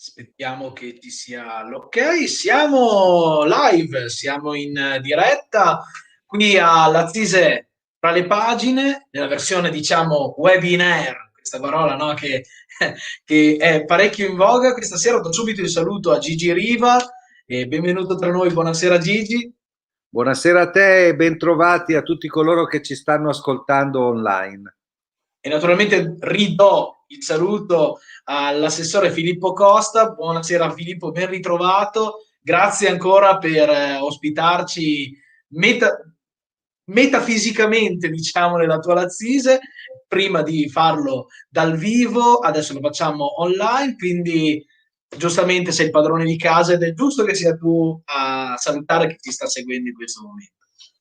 Aspettiamo che ci sia l'ok. Siamo live, siamo in diretta qui all'Assise tra le pagine, nella versione diciamo webinar, questa parola no, che è parecchio in voga. Questa sera do subito il saluto a Gigi Riva e benvenuto tra noi. Buonasera Gigi. Buonasera a te e bentrovati a tutti coloro che ci stanno ascoltando online. E naturalmente ridò il saluto all'assessore Filippo Costa. Buonasera Filippo, ben ritrovato. Grazie ancora per ospitarci metafisicamente, diciamo, nella tua Lazzise. Prima di farlo dal vivo, adesso lo facciamo online, quindi giustamente sei il padrone di casa ed è giusto che sia tu a salutare chi ti sta seguendo in questo momento.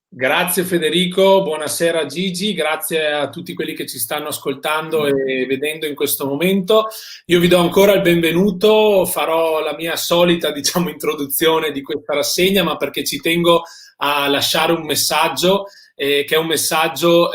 Grazie Federico, buonasera Gigi, grazie a tutti quelli che ci stanno ascoltando e vedendo in questo momento. Io vi do ancora il benvenuto, farò la mia solita, diciamo, introduzione di questa rassegna, ma perché ci tengo a lasciare un messaggio che è un messaggio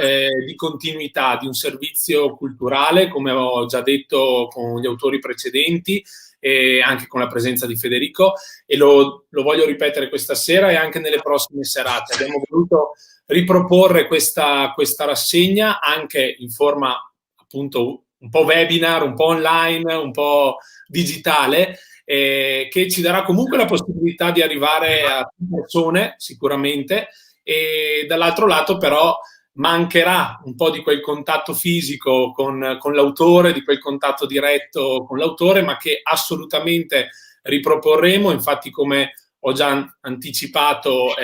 di continuità, di un servizio culturale, come ho già detto con gli autori precedenti, e anche con la presenza di Federico, e lo voglio ripetere questa sera e anche nelle prossime serate. Abbiamo voluto riproporre questa rassegna anche in forma appunto un po' webinar, un po' online, un po' digitale, che ci darà comunque la possibilità di arrivare a più persone sicuramente, e dall'altro lato però mancherà un po' di quel contatto fisico con l'autore, di quel contatto diretto con l'autore, ma che assolutamente riproporremo. Infatti, come ho già anticipato,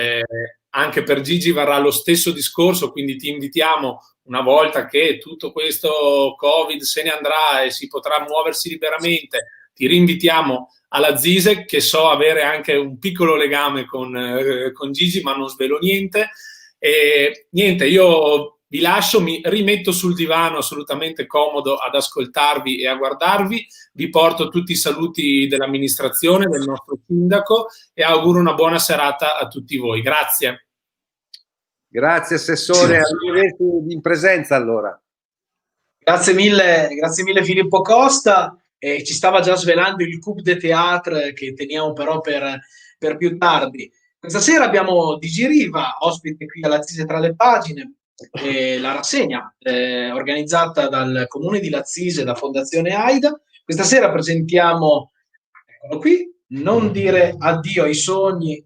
anche per Gigi varrà lo stesso discorso, quindi ti invitiamo, una volta che tutto questo Covid se ne andrà e si potrà muoversi liberamente, ti rinvitiamo alla Zise, che so avere anche un piccolo legame con Gigi, ma non svelo niente. E niente, io vi lascio, mi rimetto sul divano assolutamente comodo ad ascoltarvi e a guardarvi. Vi porto tutti i saluti dell'amministrazione, del nostro sindaco, e auguro una buona serata a tutti voi. Grazie. Grazie Assessore, arrivederci in presenza allora. Grazie mille Filippo Costa. Ci stava già svelando il coup de théâtre che teniamo però per più tardi. Questa sera abbiamo Gigi Riva, ospite qui all'Assise tra le pagine, la rassegna organizzata dal Comune di Lazzise, da Fondazione AIDA. Questa sera presentiamo, eccolo qui, Non dire addio ai sogni.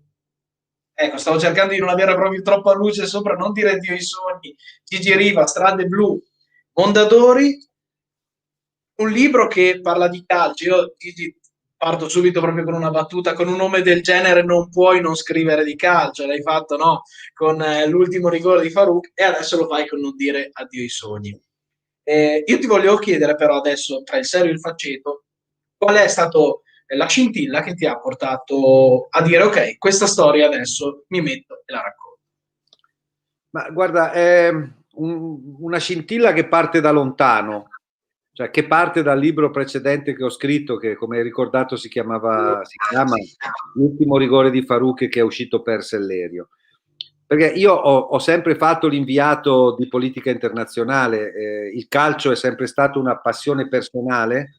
Ecco, stavo cercando di non avere proprio troppa luce sopra, Non dire addio ai sogni. Gigi Riva, Strade Blu, Mondadori, un libro che parla di calcio. Io Gigi, parto subito proprio con una battuta: con un nome del genere non puoi non scrivere di calcio. L'hai fatto, no? Con l'ultimo rigore di Farouk, e adesso lo fai con Non dire addio ai sogni. Io ti volevo chiedere però adesso, tra il serio e il faceto, qual è stato la scintilla che ti ha portato a dire ok, questa storia adesso mi metto e la racconto? Ma guarda, è una scintilla che parte da lontano, cioè che parte dal libro precedente che ho scritto, che come hai ricordato si chiama L'ultimo rigore di Farouk, che è uscito per Sellerio. Perché io ho sempre fatto l'inviato di politica internazionale, il calcio è sempre stato una passione personale,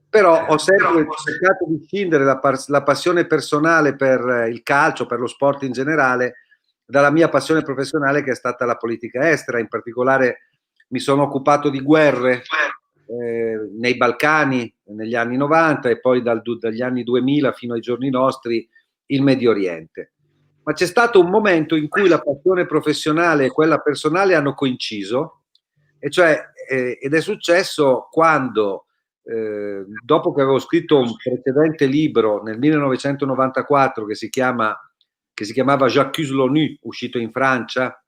però ho sempre cercato di scindere la passione personale per il calcio, per lo sport in generale, dalla mia passione professionale, che è stata la politica estera. In particolare mi sono occupato di guerre nei Balcani negli anni 90 e poi dagli anni 2000 fino ai giorni nostri il Medio Oriente. Ma c'è stato un momento in cui la passione professionale e quella personale hanno coinciso, e cioè, ed è successo quando, dopo che avevo scritto un precedente libro nel 1994 che si chiamava J'accuse l'ONU, uscito in Francia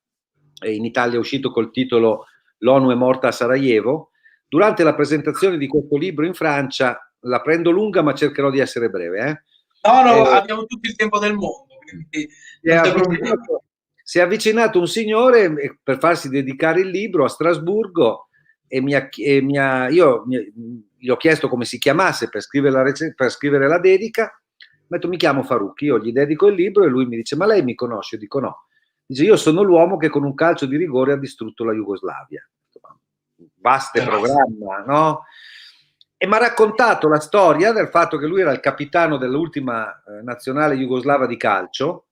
e in Italia è uscito col titolo L'ONU è morta a Sarajevo. Durante la presentazione di questo libro in Francia, la prendo lunga ma cercherò di essere breve. No, abbiamo tutto il tempo del mondo. Si è avvicinato un signore per farsi dedicare il libro a Strasburgo e io gli ho chiesto come si chiamasse per scrivere la dedica. Mi chiamo Farouk, io gli dedico il libro e lui mi dice: ma lei mi conosce? Io dico no. Dice: io sono l'uomo che con un calcio di rigore ha distrutto la Jugoslavia. Vaste programma, no? e mi ha raccontato la storia del fatto che lui era il capitano dell'ultima nazionale jugoslava di calcio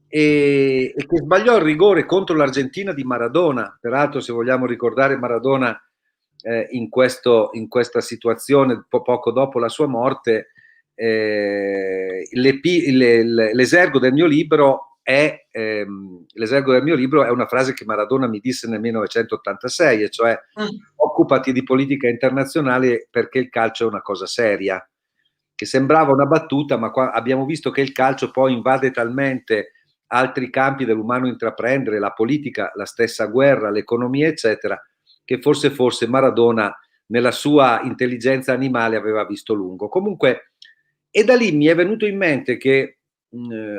e che sbagliò il rigore contro l'Argentina di Maradona. Peraltro, se vogliamo ricordare Maradona in questa situazione, poco dopo la sua morte, l'esergo del mio libro è una frase che Maradona mi disse nel 1986, e cioè occupati di politica internazionale perché il calcio è una cosa seria, che sembrava una battuta, ma qua abbiamo visto che il calcio poi invade talmente altri campi dell'umano intraprendere, la politica, la stessa guerra, l'economia, eccetera, che forse Maradona nella sua intelligenza animale aveva visto lungo. Comunque, e da lì mi è venuto in mente che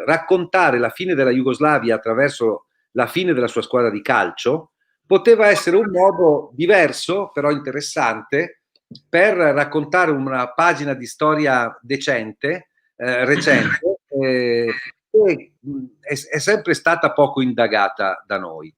raccontare la fine della Jugoslavia attraverso la fine della sua squadra di calcio poteva essere un modo diverso, però interessante, per raccontare una pagina di storia decente, recente, che è sempre stata poco indagata da noi,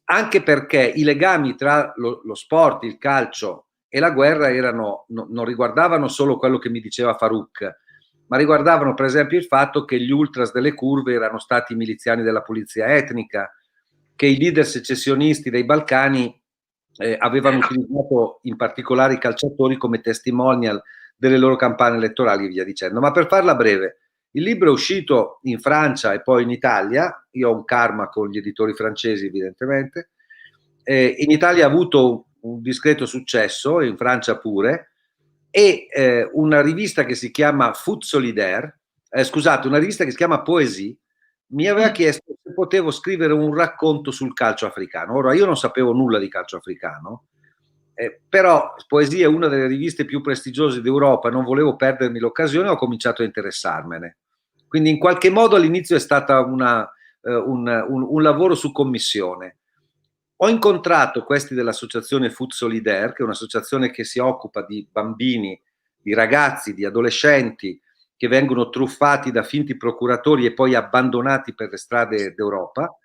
anche perché i legami tra lo sport, il calcio e la guerra non riguardavano solo quello che mi diceva Farouk, ma riguardavano per esempio il fatto che gli ultras delle curve erano stati miliziani della polizia etnica, che i leader secessionisti dei Balcani avevano utilizzato in particolare i calciatori come testimonial delle loro campagne elettorali e via dicendo. Ma per farla breve, il libro è uscito in Francia e poi in Italia, io ho un karma con gli editori francesi evidentemente, in Italia ha avuto un discreto successo, in Francia pure, e una rivista che si chiama Foot Solidaire, una rivista che si chiama Poésie, mi aveva chiesto se potevo scrivere un racconto sul calcio africano. Ora, io non sapevo nulla di calcio africano, però Poesie è una delle riviste più prestigiose d'Europa, non volevo perdermi l'occasione, ho cominciato a interessarmene. Quindi in qualche modo all'inizio è stata un lavoro su commissione. Ho incontrato questi dell'associazione Foot Solidaire, che è un'associazione che si occupa di bambini, di ragazzi, di adolescenti che vengono truffati da finti procuratori e poi abbandonati per le strade d'Europa,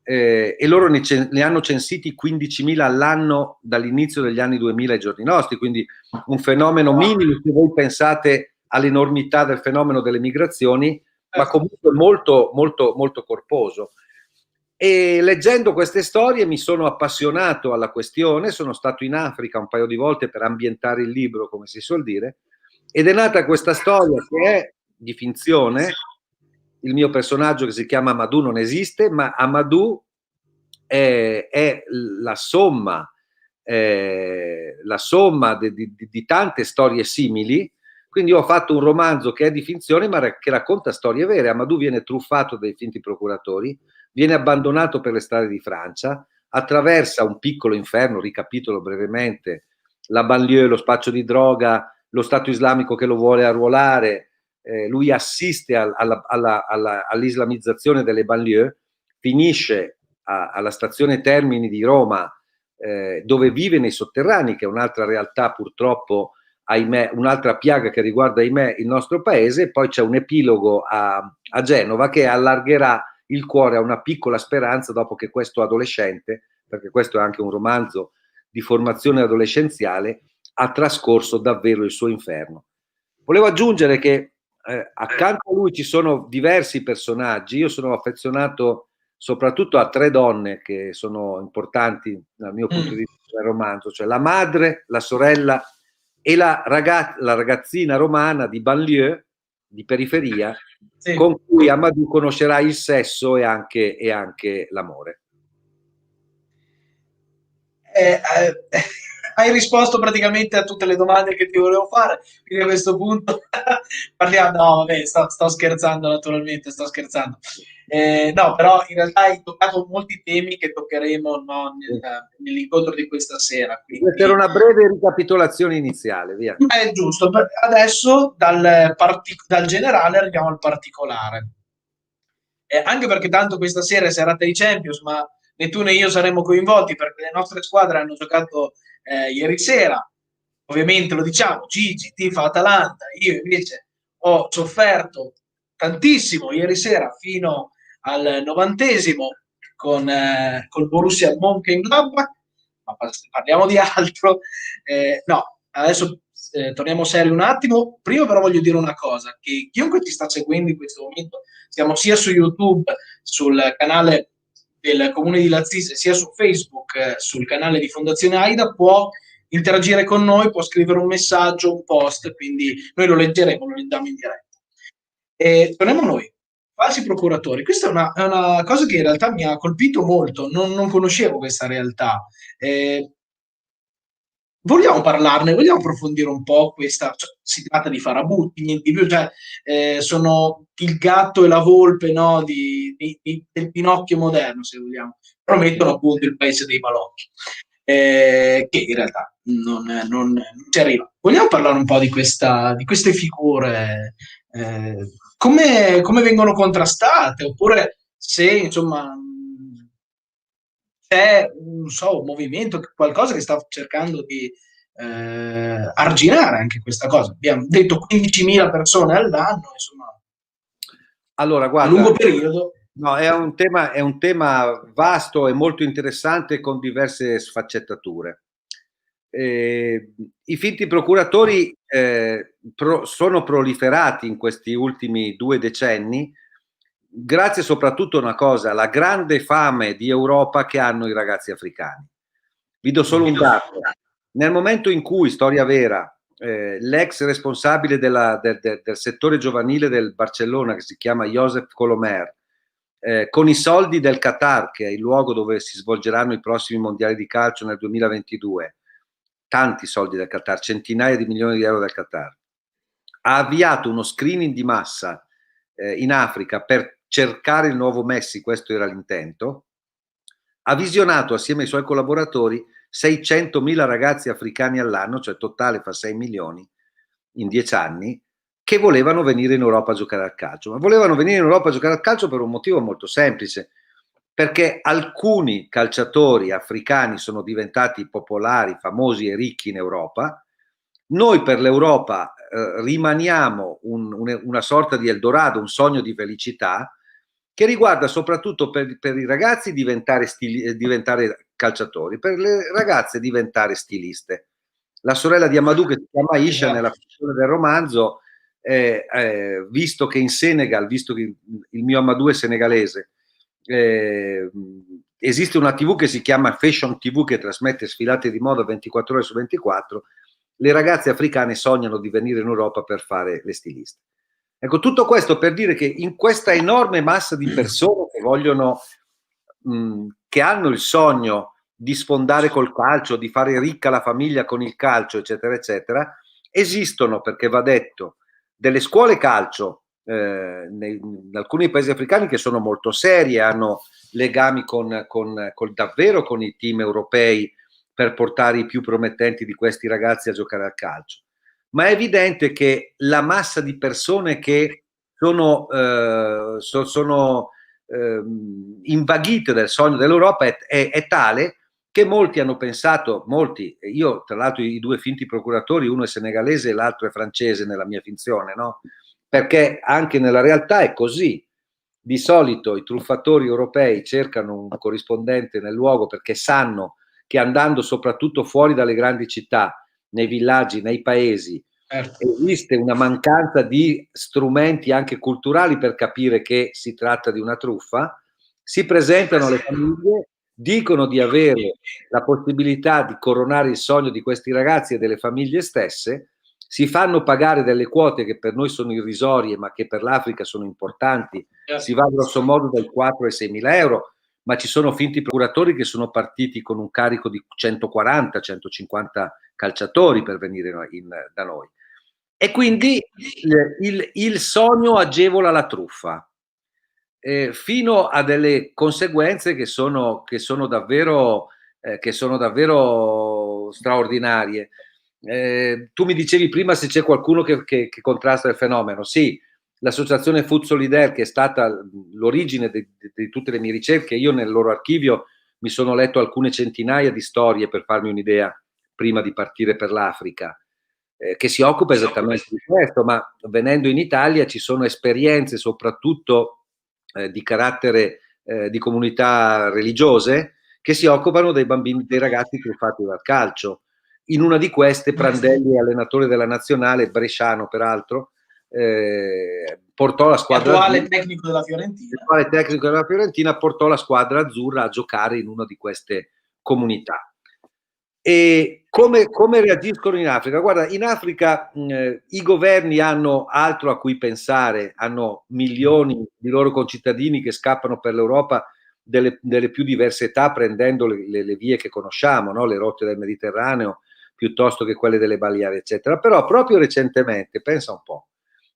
e loro ne hanno censiti 15.000 all'anno dall'inizio degli anni 2000 ai giorni nostri, quindi un fenomeno minimo se voi pensate all'enormità del fenomeno delle migrazioni, ma comunque molto, molto, molto corposo. E leggendo queste storie mi sono appassionato alla questione, sono stato in Africa un paio di volte per ambientare il libro, come si suol dire, ed è nata questa storia che è di finzione. Il mio personaggio, che si chiama Amadou, non esiste, ma Amadou è la somma di tante storie simili. Quindi io ho fatto un romanzo che è di finzione ma che racconta storie vere. Amadou viene truffato dai finti procuratori, viene abbandonato per le strade di Francia, attraversa un piccolo inferno, ricapitolo brevemente, la banlieue, lo spaccio di droga, lo Stato islamico che lo vuole arruolare, lui assiste all'islamizzazione delle banlieue, finisce alla stazione Termini di Roma, dove vive nei sotterranei, che è un'altra realtà purtroppo, ahimè, un'altra piaga che riguarda, ahimè, il nostro paese. Poi c'è un epilogo a Genova che allargherà il cuore a una piccola speranza dopo che questo adolescente, perché questo è anche un romanzo di formazione adolescenziale, ha trascorso davvero il suo inferno. Volevo aggiungere che accanto a lui ci sono diversi personaggi. Io sono affezionato soprattutto a 3 donne che sono importanti dal mio punto di vista del romanzo, cioè la madre, la sorella e la ragazzina romana di banlieue, di periferia, sì, con cui Amadou conoscerà il sesso e anche l'amore. Hai risposto praticamente a tutte le domande che ti volevo fare, quindi a questo punto parliamo. No, vabbè, sto scherzando, naturalmente, sto scherzando. No, però in realtà hai toccato molti temi che toccheremo, no, nell'incontro di questa sera. Quindi... Per una breve ricapitolazione iniziale, via. È giusto. Adesso dal generale arriviamo al particolare. Anche perché tanto questa sera è serata di Champions, ma né tu né io saremo coinvolti perché le nostre squadre hanno giocato ieri sera. Ovviamente lo diciamo, Gigi tifa Atalanta, io invece ho sofferto tantissimo ieri sera fino al 90° col Borussia Mönchengladbach, ma parliamo di altro. No, adesso torniamo seri un attimo. Prima però voglio dire una cosa, che chiunque ci sta seguendo in questo momento, siamo sia su YouTube, sul canale del Comune di Lazzise, sia su Facebook, sul canale di Fondazione AIDA, può interagire con noi, può scrivere un messaggio, un post, quindi noi lo leggeremo, lo leggiamo in diretta. E torniamo a noi. Falsi procuratori. Questa è una cosa che in realtà mi ha colpito molto, non conoscevo questa realtà. Vogliamo parlarne, vogliamo approfondire un po' questa, cioè, si tratta di farabutti, niente di più, cioè, sono il gatto e la volpe, no, del Pinocchio moderno, se vogliamo, però mettono appunto il paese dei balocchi, che in realtà non ci arriva. Vogliamo parlare un po' di queste figure, come vengono contrastate, oppure se, insomma, c'è non so, un movimento, qualcosa che sta cercando di arginare anche questa cosa. Abbiamo detto 15.000 persone all'anno, insomma, allora, a guarda, lungo periodo. no, è un tema vasto e molto interessante con diverse sfaccettature. I finti procuratori sono proliferati in questi ultimi 2 decenni, grazie soprattutto a una cosa, alla grande fame di Europa che hanno i ragazzi africani. Vi do solo un dato. Nel momento in cui, storia vera, l'ex responsabile del settore giovanile del Barcellona, che si chiama Josep Colomer, con i soldi del Qatar, che è il luogo dove si svolgeranno i prossimi mondiali di calcio nel 2022, tanti soldi del Qatar, centinaia di milioni di euro del Qatar, ha avviato uno screening di massa in Africa per cercare il nuovo Messi, questo era l'intento, ha visionato assieme ai suoi collaboratori 600.000 ragazzi africani all'anno, cioè totale fa 6 milioni in 10 anni, che volevano venire in Europa a giocare al calcio. Ma volevano venire in Europa a giocare al calcio per un motivo molto semplice, perché alcuni calciatori africani sono diventati popolari, famosi e ricchi in Europa. Noi per l'Europa rimaniamo una sorta di Eldorado, un sogno di felicità, che riguarda soprattutto per i ragazzi diventare calciatori, per le ragazze diventare stiliste. La sorella di Amadou, che si chiama Isha, nella fiction del romanzo, visto che in Senegal, visto che il mio Amadou è senegalese, esiste una TV che si chiama Fashion TV, che trasmette sfilate di moda 24 ore su 24, le ragazze africane sognano di venire in Europa per fare le stiliste. Ecco, tutto questo per dire che in questa enorme massa di persone che vogliono, che hanno il sogno di sfondare col calcio, di fare ricca la famiglia con il calcio, eccetera, eccetera, esistono, perché va detto, delle scuole calcio in alcuni paesi africani che sono molto serie, hanno legami davvero con i team europei per portare i più promettenti di questi ragazzi a giocare al calcio. Ma è evidente che la massa di persone che sono invaghite del sogno dell'Europa è tale che molti hanno pensato, io tra l'altro i 2 finti procuratori, uno è senegalese e l'altro è francese nella mia finzione, no? Perché anche nella realtà è così. Di solito i truffatori europei cercano un corrispondente nel luogo perché sanno che andando soprattutto fuori dalle grandi città, nei villaggi, nei paesi, esiste una mancanza di strumenti anche culturali per capire che si tratta di una truffa, si presentano alle famiglie, dicono di avere la possibilità di coronare il sogno di questi ragazzi e delle famiglie stesse, si fanno pagare delle quote che per noi sono irrisorie ma che per l'Africa sono importanti, si va grosso modo dai 4 ai 6 mila euro, ma ci sono finti procuratori che sono partiti con un carico di 140-150 calciatori per venire da noi. E quindi il sogno agevola la truffa, fino a delle conseguenze che sono davvero straordinarie. Tu mi dicevi prima se c'è qualcuno che contrasta il fenomeno. Sì, l'associazione Food Solidaire, che è stata l'origine di tutte le mie ricerche, io nel loro archivio mi sono letto alcune centinaia di storie per farmi un'idea prima di partire per l'Africa, che si occupa esattamente di questo, ma venendo in Italia ci sono esperienze soprattutto di carattere di comunità religiose che si occupano dei bambini, dei ragazzi truffati dal calcio. In una di queste Prandelli, allenatore della nazionale, bresciano peraltro, portò la squadra attuale tecnico della Fiorentina, portò la squadra azzurra a giocare in una di queste comunità. E come reagiscono in Africa? Guarda, in Africa i governi hanno altro a cui pensare, hanno milioni di loro concittadini che scappano per l'Europa delle più diverse età, prendendo le vie che conosciamo, no? Le rotte del Mediterraneo piuttosto che quelle delle Baleari, eccetera. Però proprio recentemente, pensa un po',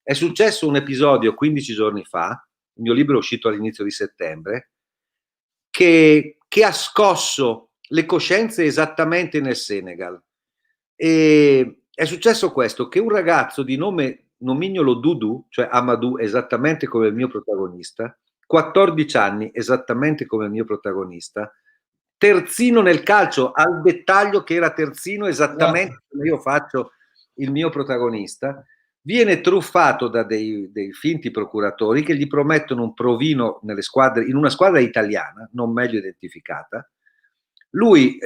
è successo un episodio 15 giorni fa, il mio libro è uscito all'inizio di settembre, che ha scosso le coscienze esattamente nel Senegal. E è successo questo, che un ragazzo di nome nomignolo Dudu, cioè Amadou, esattamente come il mio protagonista, 14 anni, esattamente come il mio protagonista, terzino nel calcio, al dettaglio che era terzino esattamente come io faccio il mio protagonista, viene truffato da dei finti procuratori che gli promettono un provino in una squadra italiana, non meglio identificata. Lui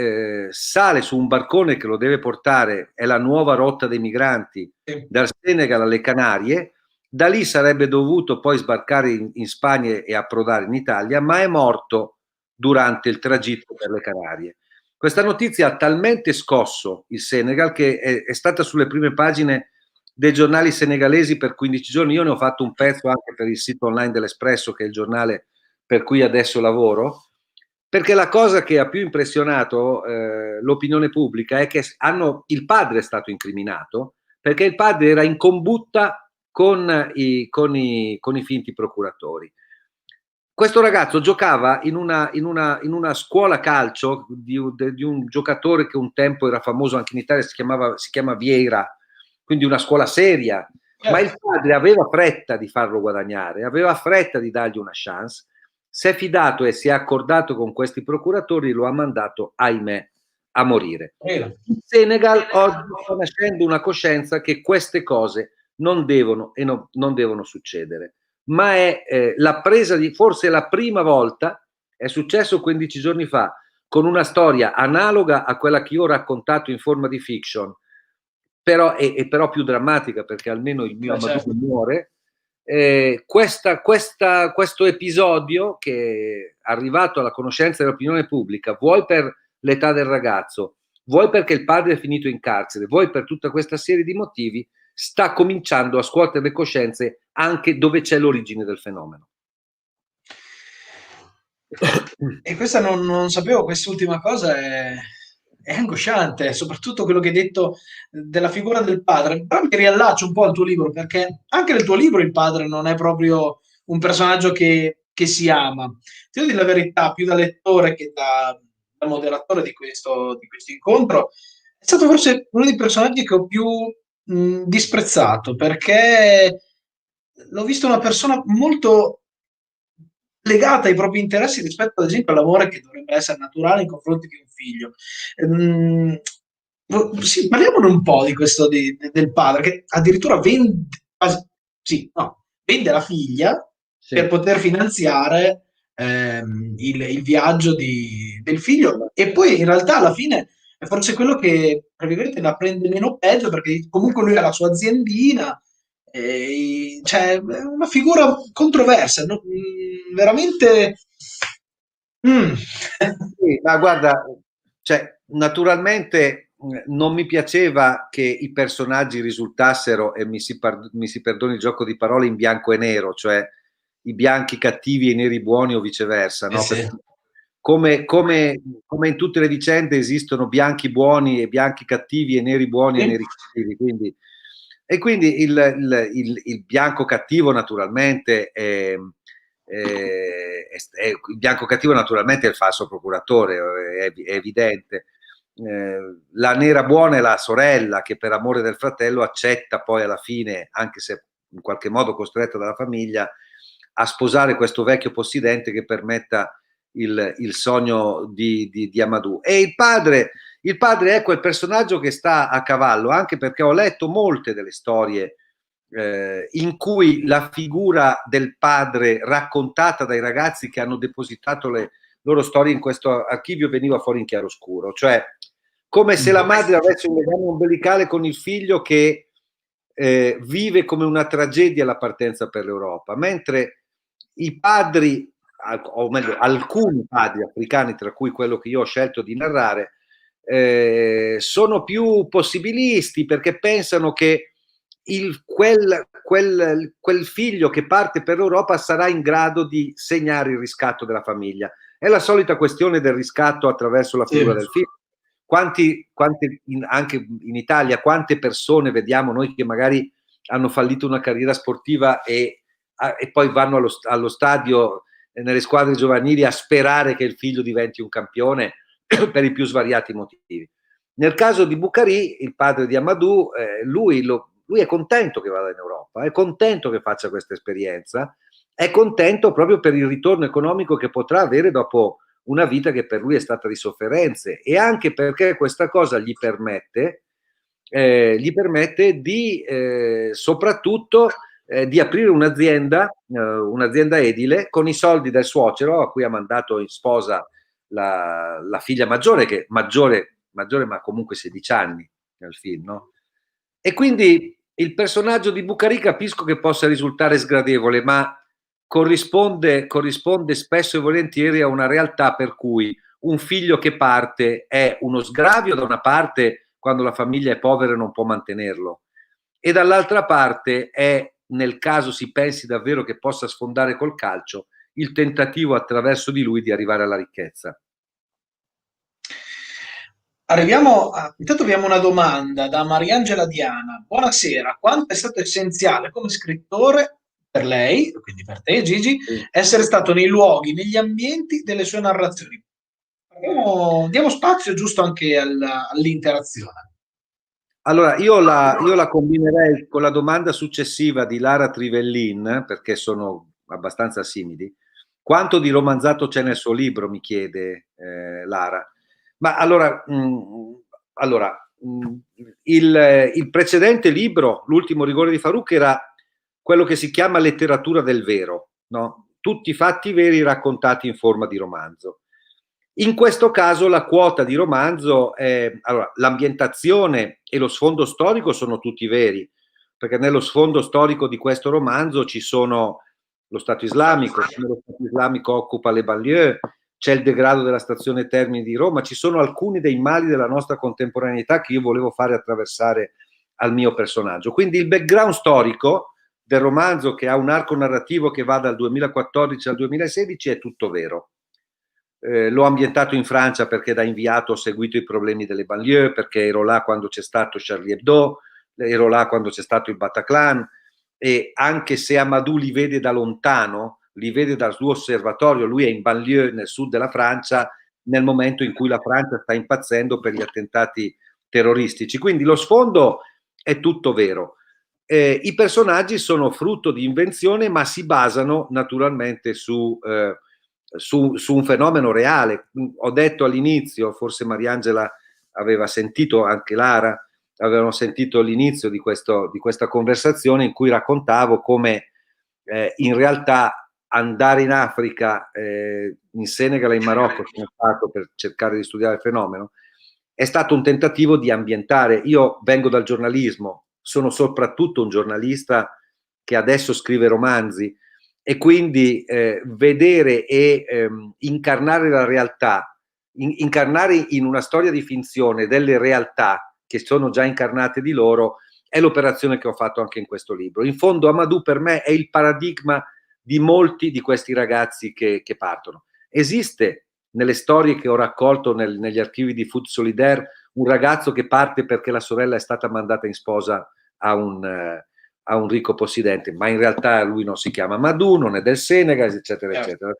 sale su un barcone che lo deve portare, è la nuova rotta dei migranti, dal Senegal alle Canarie. Da lì sarebbe dovuto poi sbarcare in Spagna e approdare in Italia, ma è morto durante il tragitto per le Canarie. Questa notizia ha talmente scosso il Senegal che è stata sulle prime pagine dei giornali senegalesi per 15 giorni. Io ne ho fatto un pezzo anche per il sito online dell'Espresso, che è il giornale per cui adesso lavoro, perché la cosa che ha più impressionato l'opinione pubblica è che il padre è stato incriminato, perché il padre era in combutta con i finti procuratori. Questo ragazzo giocava in una scuola calcio di un giocatore che un tempo era famoso anche in Italia, si chiama Vieira, quindi una scuola seria, ma il padre aveva fretta di farlo guadagnare, aveva fretta di dargli una chance, si è fidato e si è accordato con questi procuratori e lo ha mandato, ahimè, a morire. In Senegal oggi sta nascendo una coscienza che queste cose non devono succedere, ma è la presa di, forse la prima volta, è successo 15 giorni fa, con una storia analoga a quella che io ho raccontato in forma di fiction, però più drammatica, perché almeno il mio Amadou muore. Questo episodio, che è arrivato alla conoscenza dell'opinione pubblica, vuoi per l'età del ragazzo, vuoi perché il padre è finito in carcere, vuoi per tutta questa serie di motivi, sta cominciando a scuotere le coscienze anche dove c'è l'origine del fenomeno. E questa non sapevo, quest'ultima cosa è angosciante, soprattutto quello che hai detto della figura del padre. Però mi riallaccio un po' al tuo libro, perché anche nel tuo libro il padre non è proprio un personaggio che si ama. Ti devo dire la verità, più da lettore che da moderatore di questo incontro, è stato forse uno dei personaggi che ho più disprezzato, perché l'ho visto una persona molto legata ai propri interessi rispetto ad esempio all'amore che dovrebbe essere naturale in confronti di un figlio. Sì, parliamone un po' di questo del padre che addirittura vende la figlia per poter finanziare il viaggio del figlio, e poi in realtà alla fine è forse quello che tra virgolette la prende meno peggio, perché comunque lui ha la sua aziendina. Cioè, una figura controversa, no? Veramente. Sì, ma guarda, cioè, naturalmente non mi piaceva che i personaggi risultassero, e mi si perdoni il gioco di parole, in bianco e nero, cioè i bianchi cattivi e i neri buoni o viceversa, no? Sì. Come in tutte le vicende esistono bianchi buoni e bianchi cattivi e neri buoni e neri cattivi, quindi il bianco cattivo naturalmente il bianco cattivo naturalmente è il falso procuratore, è evidente. La nera buona è la sorella che per amore del fratello accetta poi alla fine, anche se in qualche modo costretta dalla famiglia, a sposare questo vecchio possidente che permetta il sogno di Amadou. E il padre è quel personaggio che sta a cavallo, anche perché ho letto molte delle storie in cui la figura del padre raccontata dai ragazzi che hanno depositato le loro storie in questo archivio veniva fuori in chiaroscuro, cioè come se la madre avesse un legame ombelicale con il figlio che vive come una tragedia la partenza per l'Europa, mentre i padri, o meglio alcuni padri africani, tra cui quello che io ho scelto di narrare, sono più possibilisti, perché pensano che quel figlio che parte per l'Europa sarà in grado di segnare il riscatto della famiglia. È la solita questione del riscatto attraverso la figura del figlio. Anche in Italia, quante persone vediamo noi che magari hanno fallito una carriera sportiva e poi vanno allo stadio, nelle squadre giovanili, a sperare che il figlio diventi un campione per i più svariati motivi. Nel caso di Bucharì, il padre di Amadou, lui è contento che vada in Europa, è contento che faccia questa esperienza, è contento proprio per il ritorno economico che potrà avere dopo una vita che per lui è stata di sofferenze, e anche perché questa cosa gli permette di soprattutto di aprire un'azienda edile con i soldi del suocero, a cui ha mandato in sposa la figlia maggiore, che maggiore ma comunque 16 anni nel film, no? E quindi il personaggio di Bucharì capisco che possa risultare sgradevole, ma corrisponde spesso e volentieri a una realtà per cui un figlio che parte è uno sgravio, da una parte, quando la famiglia è povera e non può mantenerlo, e dall'altra parte è, nel caso si pensi davvero che possa sfondare col calcio, il tentativo attraverso di lui di arrivare alla ricchezza. Intanto abbiamo una domanda da Mariangela Diana. Buonasera, quanto è stato essenziale come scrittore per lei, quindi per te Gigi, essere stato nei luoghi, negli ambienti delle sue narrazioni? Diamo spazio giusto anche all'interazione. Allora, io la combinerei con la domanda successiva di Lara Trivellin, perché sono abbastanza simili. Quanto di romanzato c'è nel suo libro, mi chiede Lara. Ma allora, il precedente libro, L'ultimo rigore di Farooq, era quello che si chiama letteratura del vero, no? Tutti i fatti veri raccontati in forma di romanzo. In questo caso la quota di romanzo è, allora, l'ambientazione e lo sfondo storico sono tutti veri, perché nello sfondo storico di questo romanzo ci sono lo Stato islamico, lo Stato islamico occupa le banlieue, c'è il degrado della stazione Termini di Roma, ci sono alcuni dei mali della nostra contemporaneità che io volevo fare attraversare al mio personaggio. Quindi il background storico del romanzo, che ha un arco narrativo che va dal 2014 al 2016, è tutto vero. L'ho ambientato in Francia perché da inviato ho seguito i problemi delle banlieue, perché ero là quando c'è stato Charlie Hebdo, ero là quando c'è stato il Bataclan, e anche se Amadou li vede da lontano, li vede dal suo osservatorio, lui è in banlieue nel sud della Francia nel momento in cui la Francia sta impazzendo per gli attentati terroristici. Quindi lo sfondo è tutto vero. I personaggi sono frutto di invenzione, ma si basano naturalmente su un fenomeno reale. Ho detto all'inizio, forse Mariangela aveva sentito, anche Lara avevano sentito l'inizio di questa conversazione, in cui raccontavo come in realtà andare in Africa, in Senegal e in Marocco, sono stato per cercare di studiare il fenomeno, è stato un tentativo di ambientare. Io vengo dal giornalismo, sono soprattutto un giornalista che adesso scrive romanzi, e quindi vedere e incarnare la realtà, incarnare in una storia di finzione delle realtà che sono già incarnate di loro, è l'operazione che ho fatto anche in questo libro. In fondo Amadou per me è il paradigma di molti di questi ragazzi che partono. Esiste nelle storie che ho raccolto negli archivi di Food Solidaire un ragazzo che parte perché la sorella è stata mandata in sposa a un ricco possidente, ma in realtà lui non si chiama Amadou, non è del Senegal, eccetera, eccetera.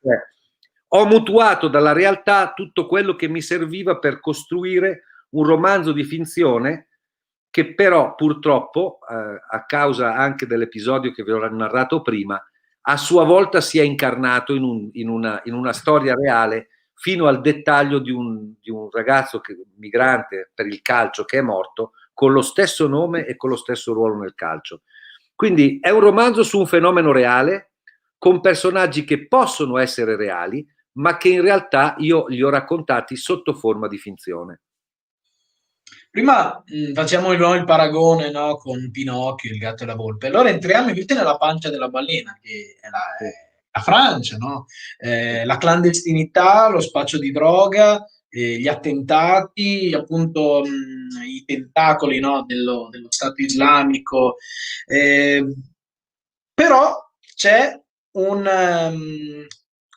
Ho mutuato dalla realtà tutto quello che mi serviva per costruire un romanzo di finzione che però purtroppo, a causa anche dell'episodio che vi ho narrato prima, a sua volta si è incarnato in una storia reale, fino al dettaglio di un ragazzo migrante per il calcio che è morto, con lo stesso nome e con lo stesso ruolo nel calcio. Quindi è un romanzo su un fenomeno reale, con personaggi che possono essere reali, ma che in realtà io li ho raccontati sotto forma di finzione. Prima facciamo il paragone, no, con Pinocchio, il gatto e la volpe. Allora entriamo invece nella pancia della balena, che è Sì, la Francia, no? sì, La clandestinità, lo spaccio di droga, gli attentati, appunto i tentacoli, no, dello Stato islamico. Eh, Però c'è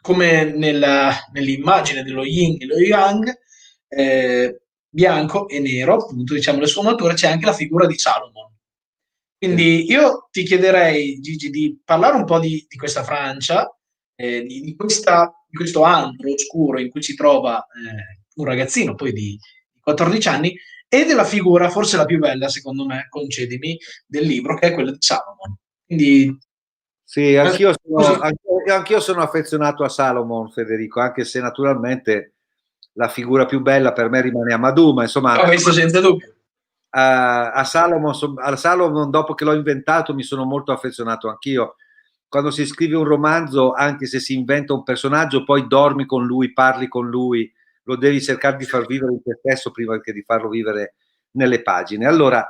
come nell'immagine dello yin e lo yang, bianco e nero, appunto, diciamo, le sfumature, c'è anche la figura di Salomon. sì. Quindi io ti chiederei, Gigi, di parlare un po' di questa Francia, di questo antro oscuro in cui si trova un ragazzino poi di 14 anni e della figura, forse la più bella, secondo me, concedimi, del libro, che è quella di Salomon. Quindi, Sì, così, anch'io sono affezionato a Salomon, Federico, anche se naturalmente la figura più bella per me rimane Amadou, ma insomma questo senza dubbio. a Salomon, dopo che l'ho inventato, mi sono molto affezionato anch'io. Quando si scrive un romanzo, anche se si inventa un personaggio, poi dormi con lui, parli con lui, lo devi cercare di far vivere in te stesso prima che di farlo vivere nelle pagine. Allora,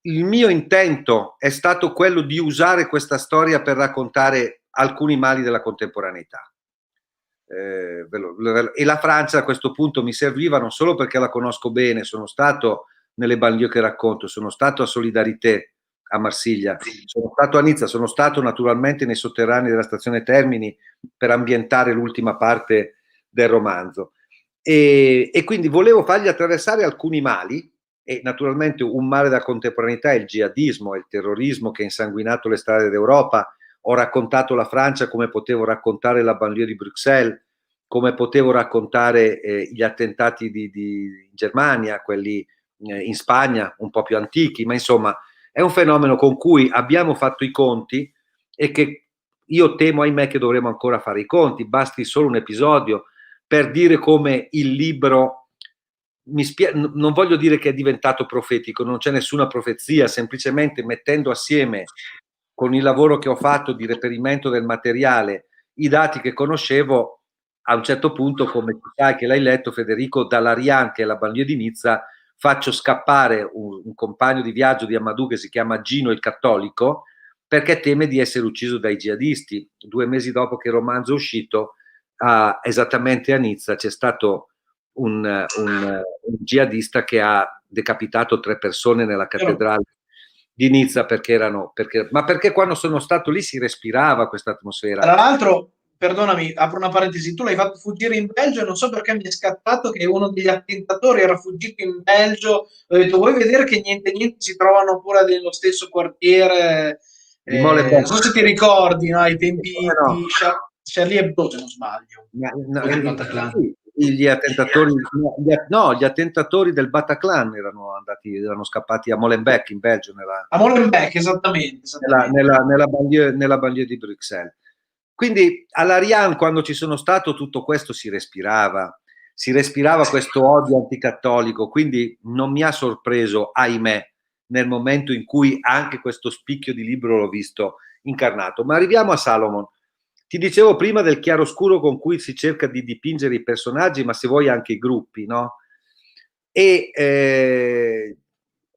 il mio intento è stato quello di usare questa storia per raccontare alcuni mali della contemporaneità. E la Francia a questo punto mi serviva non solo perché la conosco bene, sono stato nelle banlieue che racconto, sono stato a Solidarité a Marsiglia, sono stato a Nizza, sono stato naturalmente nei sotterranei della stazione Termini per ambientare l'ultima parte del romanzo. E quindi volevo fargli attraversare alcuni mali, e naturalmente un male della contemporaneità è il jihadismo, è il terrorismo che ha insanguinato le strade d'Europa. Ho raccontato la Francia come potevo raccontare la banlieue di Bruxelles, come potevo raccontare gli attentati di Germania, quelli in Spagna, un po' più antichi, ma insomma è un fenomeno con cui abbiamo fatto i conti e che io temo, ahimè, che dovremo ancora fare i conti. Basti solo un episodio per dire come il libro, non voglio dire che è diventato profetico, non c'è nessuna profezia, semplicemente mettendo assieme con il lavoro che ho fatto di reperimento del materiale i dati che conoscevo, a un certo punto, come tu sai che l'hai letto Federico, dall'Ariane, che è la banlieue di Nizza, faccio scappare un compagno di viaggio di Amadou che si chiama Gino il Cattolico, perché teme di essere ucciso dai jihadisti. 2 mesi dopo che il romanzo è uscito, esattamente a Nizza c'è stato un jihadista che ha decapitato 3 persone nella cattedrale di Nizza ma perché quando sono stato lì si respirava questa atmosfera. Tra l'altro, perdonami, apro una parentesi, tu l'hai fatto fuggire in Belgio e non so perché mi è scattato che uno degli attentatori era fuggito in Belgio. Ho detto, vuoi vedere che niente niente si trovano pure nello stesso quartiere? Di Molenbeek. Non so se ti ricordi, no? Ai tempi No, di Charlie Hebdo, se non sbaglio, no, o del Bataclan. sì, gli attentatori, no, gli attentatori del Bataclan erano scappati a Molenbeek in Belgio, A Molenbeek, esattamente. nella banlieue di Bruxelles. Quindi all'Ariane, quando ci sono stato, tutto questo si respirava questo odio anticattolico, quindi non mi ha sorpreso, ahimè, nel momento in cui anche questo spicchio di libro l'ho visto incarnato. Ma arriviamo a Salomon. Ti dicevo prima del chiaroscuro con cui si cerca di dipingere i personaggi, ma se vuoi anche i gruppi, no? E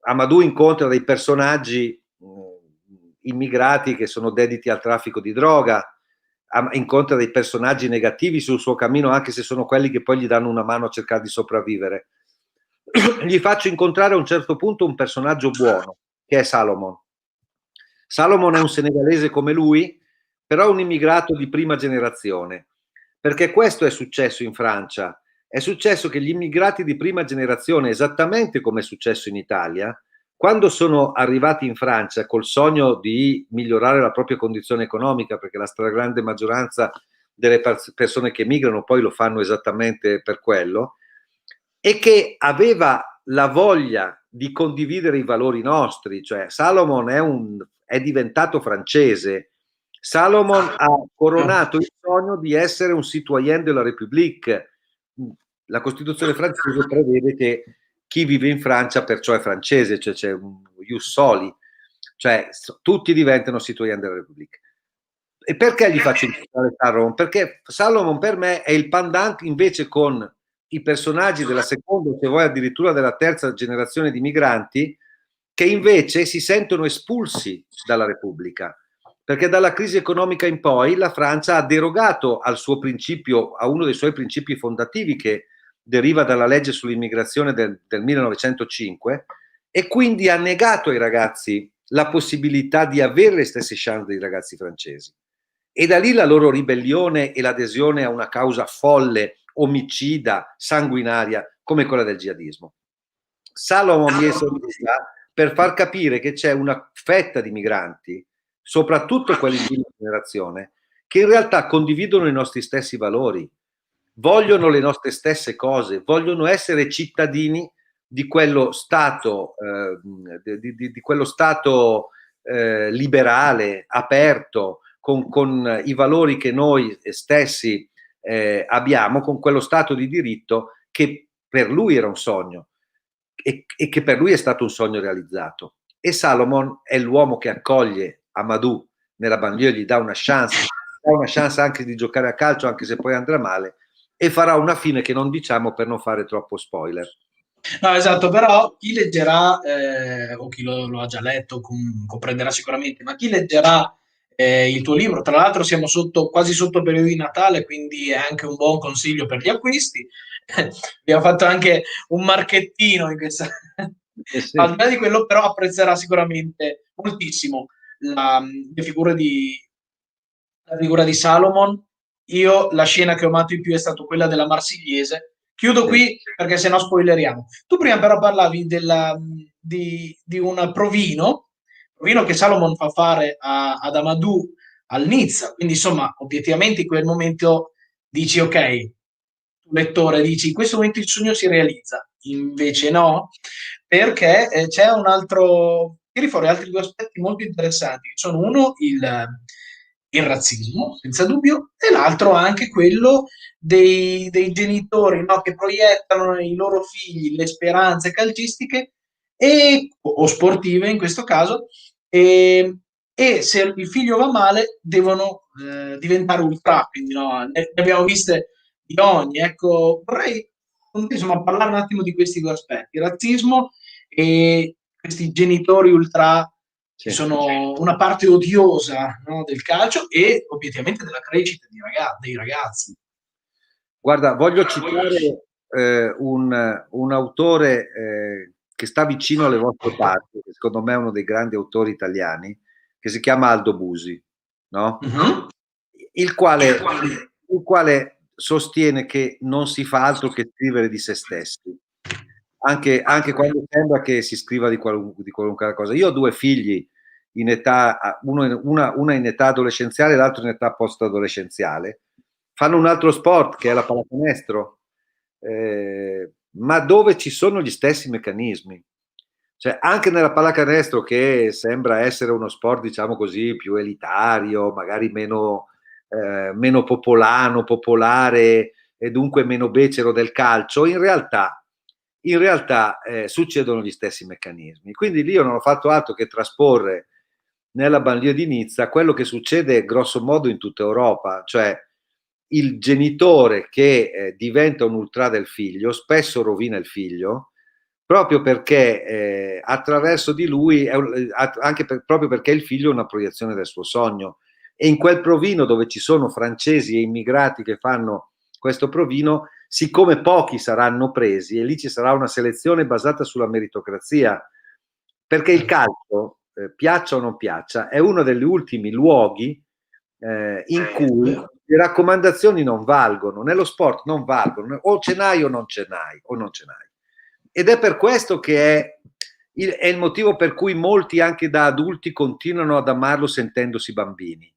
Amadou incontra dei personaggi immigrati che sono dediti al traffico di droga, incontra dei personaggi negativi sul suo cammino, anche se sono quelli che poi gli danno una mano a cercare di sopravvivere. Gli faccio incontrare a un certo punto un personaggio buono, che è Salomon. Salomon è un senegalese come lui, però un immigrato di prima generazione, perché questo è successo in Francia. È successo che gli immigrati di prima generazione, esattamente come è successo in Italia, quando sono arrivati in Francia col sogno di migliorare la propria condizione economica, perché la stragrande maggioranza delle persone che emigrano poi lo fanno esattamente per quello, e che aveva la voglia di condividere i valori nostri, cioè Salomon è diventato francese. Salomon ha coronato il sogno di essere un citoyen de la République. La Costituzione francese prevede che chi vive in Francia perciò è francese, cioè c'è un ius soli, cioè tutti diventano citoyen della Repubblica. E perché gli faccio incontrare Salomon? Perché Salomon per me è il pendant invece con i personaggi della seconda, se vuoi addirittura della terza generazione di migranti, che invece si sentono espulsi dalla Repubblica, perché dalla crisi economica in poi la Francia ha derogato al suo principio, a uno dei suoi principi fondativi che deriva dalla legge sull'immigrazione del 1905, e quindi ha negato ai ragazzi la possibilità di avere le stesse chance dei ragazzi francesi. E da lì la loro ribellione e l'adesione a una causa folle, omicida, sanguinaria, come quella del jihadismo. Salomon mi è servita per far capire che c'è una fetta di migranti, soprattutto quelli di prima generazione, che in realtà condividono i nostri stessi valori, vogliono le nostre stesse cose, vogliono essere cittadini di quello Stato, di quello Stato liberale, aperto, con i valori che noi stessi abbiamo, con quello Stato di diritto che per lui era un sogno e che per lui è stato un sogno realizzato. E Salomon è l'uomo che accoglie Amadou nella banlieue, gli dà una chance anche di giocare a calcio, anche se poi andrà male, e farà una fine che non diciamo per non fare troppo spoiler. No, esatto, però chi leggerà, o chi lo ha già letto, comprenderà sicuramente, ma chi leggerà il tuo libro, tra l'altro siamo quasi sotto periodo di Natale, quindi è anche un buon consiglio per gli acquisti. Abbiamo fatto anche un marchettino in questa... Sì. Al di là di quello, però apprezzerà sicuramente moltissimo la figura di Salomon. Io la scena che ho amato di più è stata quella della Marsigliese. Chiudo qui perché sennò spoileriamo. Tu prima però parlavi di un provino che Salomon fa fare ad Amadou al Nizza, quindi insomma obiettivamente in quel momento dici ok, tu lettore dici in questo momento il sogno si realizza, invece no, perché c'è un altro, tiri fuori altri due aspetti molto interessanti, che sono uno il razzismo, senza dubbio, e l'altro anche quello dei genitori, no, che proiettano nei loro figli le speranze calcistiche o sportive in questo caso, e se il figlio va male devono diventare ultra, quindi no, ne abbiamo viste di ogni. Ecco, vorrei insomma parlare un attimo di questi due aspetti, razzismo e questi genitori ultra che sono una parte odiosa, no, del calcio e obiettivamente della crescita dei ragazzi. Guarda, voglio citare un autore che sta vicino alle vostre parti, che secondo me è uno dei grandi autori italiani, che si chiama Aldo Busi, no? Uh-huh. il quale sostiene che non si fa altro che scrivere di se stessi, anche quando sembra che si scriva di qualunque cosa. Io ho due figli in età, una in età adolescenziale e l'altro in età post-adolescenziale, fanno un altro sport che è la pallacanestro, ma dove ci sono gli stessi meccanismi. Cioè, anche nella pallacanestro, che sembra essere uno sport, diciamo così, più elitario, magari meno popolare e dunque meno becero del calcio, in realtà succedono gli stessi meccanismi. Quindi lì io non ho fatto altro che trasporre nella banlieue di Nizza quello che succede grosso modo in tutta Europa, cioè il genitore che diventa un ultra del figlio spesso rovina il figlio, proprio perché attraverso di lui, proprio perché il figlio è una proiezione del suo sogno. E in quel provino dove ci sono francesi e immigrati che fanno questo provino, siccome pochi saranno presi, e lì ci sarà una selezione basata sulla meritocrazia, perché il calcio, piaccia o non piaccia, è uno degli ultimi luoghi in cui le raccomandazioni non valgono, nello sport non valgono, o ce n'hai o non ce n'hai, ed è per questo che è il motivo per cui molti anche da adulti continuano ad amarlo sentendosi bambini,